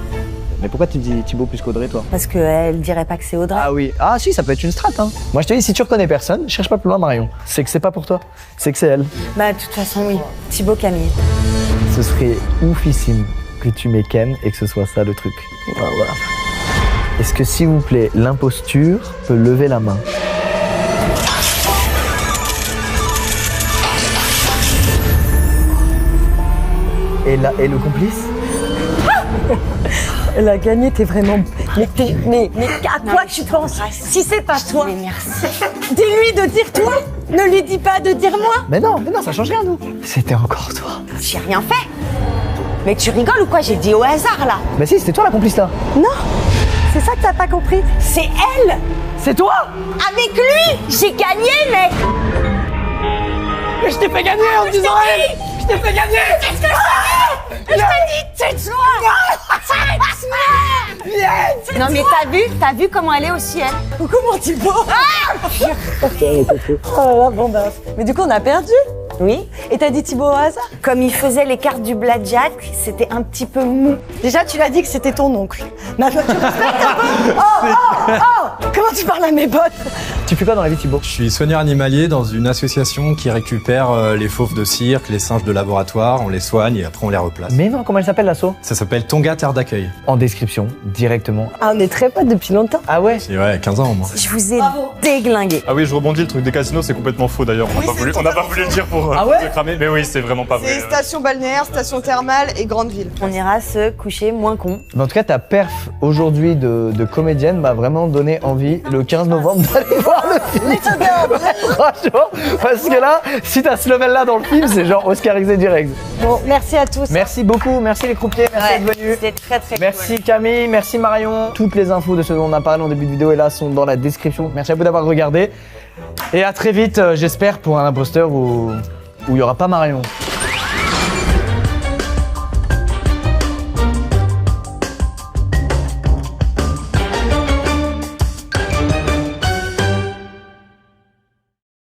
Mais pourquoi tu dis Thibaut plus qu'Audrey, toi? Parce qu'elle dirait pas que c'est Audrey. Ah oui. Ah si, ça peut être une strat, hein. Moi, je te dis, si tu reconnais personne, cherche pas plus loin, Marion. C'est que c'est pas pour toi. C'est que c'est elle. Bah, de toute façon, oui. Thibaut Camille. Ce serait oufissime que tu m'aies Ken et que ce soit ça le truc. Voilà. Est-ce que, s'il vous plaît, l'imposture peut lever la main? Et le complice? Elle a gagné, t'es vraiment... Mais à quoi tu penses? Si c'est pas toi, Mais merci. dis-lui de dire toi. Ne lui dis pas de dire moi. Mais non, ça change rien, nous. C'était encore toi. J'ai rien fait. Mais tu rigoles ou quoi? J'ai dit au hasard, là. Mais si, c'était toi la complice, là. Non, c'est ça que t'as pas compris. C'est elle. C'est toi. Avec lui, j'ai gagné, mec. Mais je t'ai fait gagner en disant elle. Je t'ai fait gagner. Qu'est-ce que c'est? Je t'ai dit, tue-toi. Tue-toi. Non, mais t'as vu comment elle est aussi, elle? Ou comment tu vois? Oh là, bon bah. Mais du coup, on a perdu. Oui. Et t'as dit Thibaut au hasard? Comme il faisait les cartes du blackjack, c'était un petit peu mou. Déjà, tu l'as dit que c'était ton oncle. Maintenant, tu respectes un peu. Oh! Comment tu parles à mes potes? Tu fais quoi dans la vie, Thibaut? Je suis soigneur animalier dans une association qui récupère les fauves de cirque, les singes de laboratoire, on les soigne et après on les replace. Mais non, comment elle s'appelle, l'asso? Ça s'appelle Tonga Terre d'accueil. En description, directement. Ah, on est très potes depuis longtemps. Ah ouais? Et ouais, 15 ans au moins. Je vous ai déglingué. Ah oui, je rebondis, le truc des casinos, c'est complètement faux d'ailleurs. On n'a pas voulu le dire pour te cramer, mais oui, c'est vraiment pas vrai. C'est station balnéaire, station thermale et grande ville. On ira se coucher moins con. Mais en tout cas, ta perf aujourd'hui de comédienne m'a vraiment donné envie le 15 novembre d'aller voir le film. Franchement, parce que là, si t'as ce level là dans le film, c'est genre Oscarisé direct. Bon, merci à tous. Merci beaucoup, merci les croupiers, merci d'être venus. C'était très très Merci Camille, merci Marion. Toutes les infos de ce dont on a parlé en début de vidéo et là sont dans la description. Merci à vous d'avoir regardé. Et à très vite, j'espère, pour un imposteur où il n'y aura pas Marion.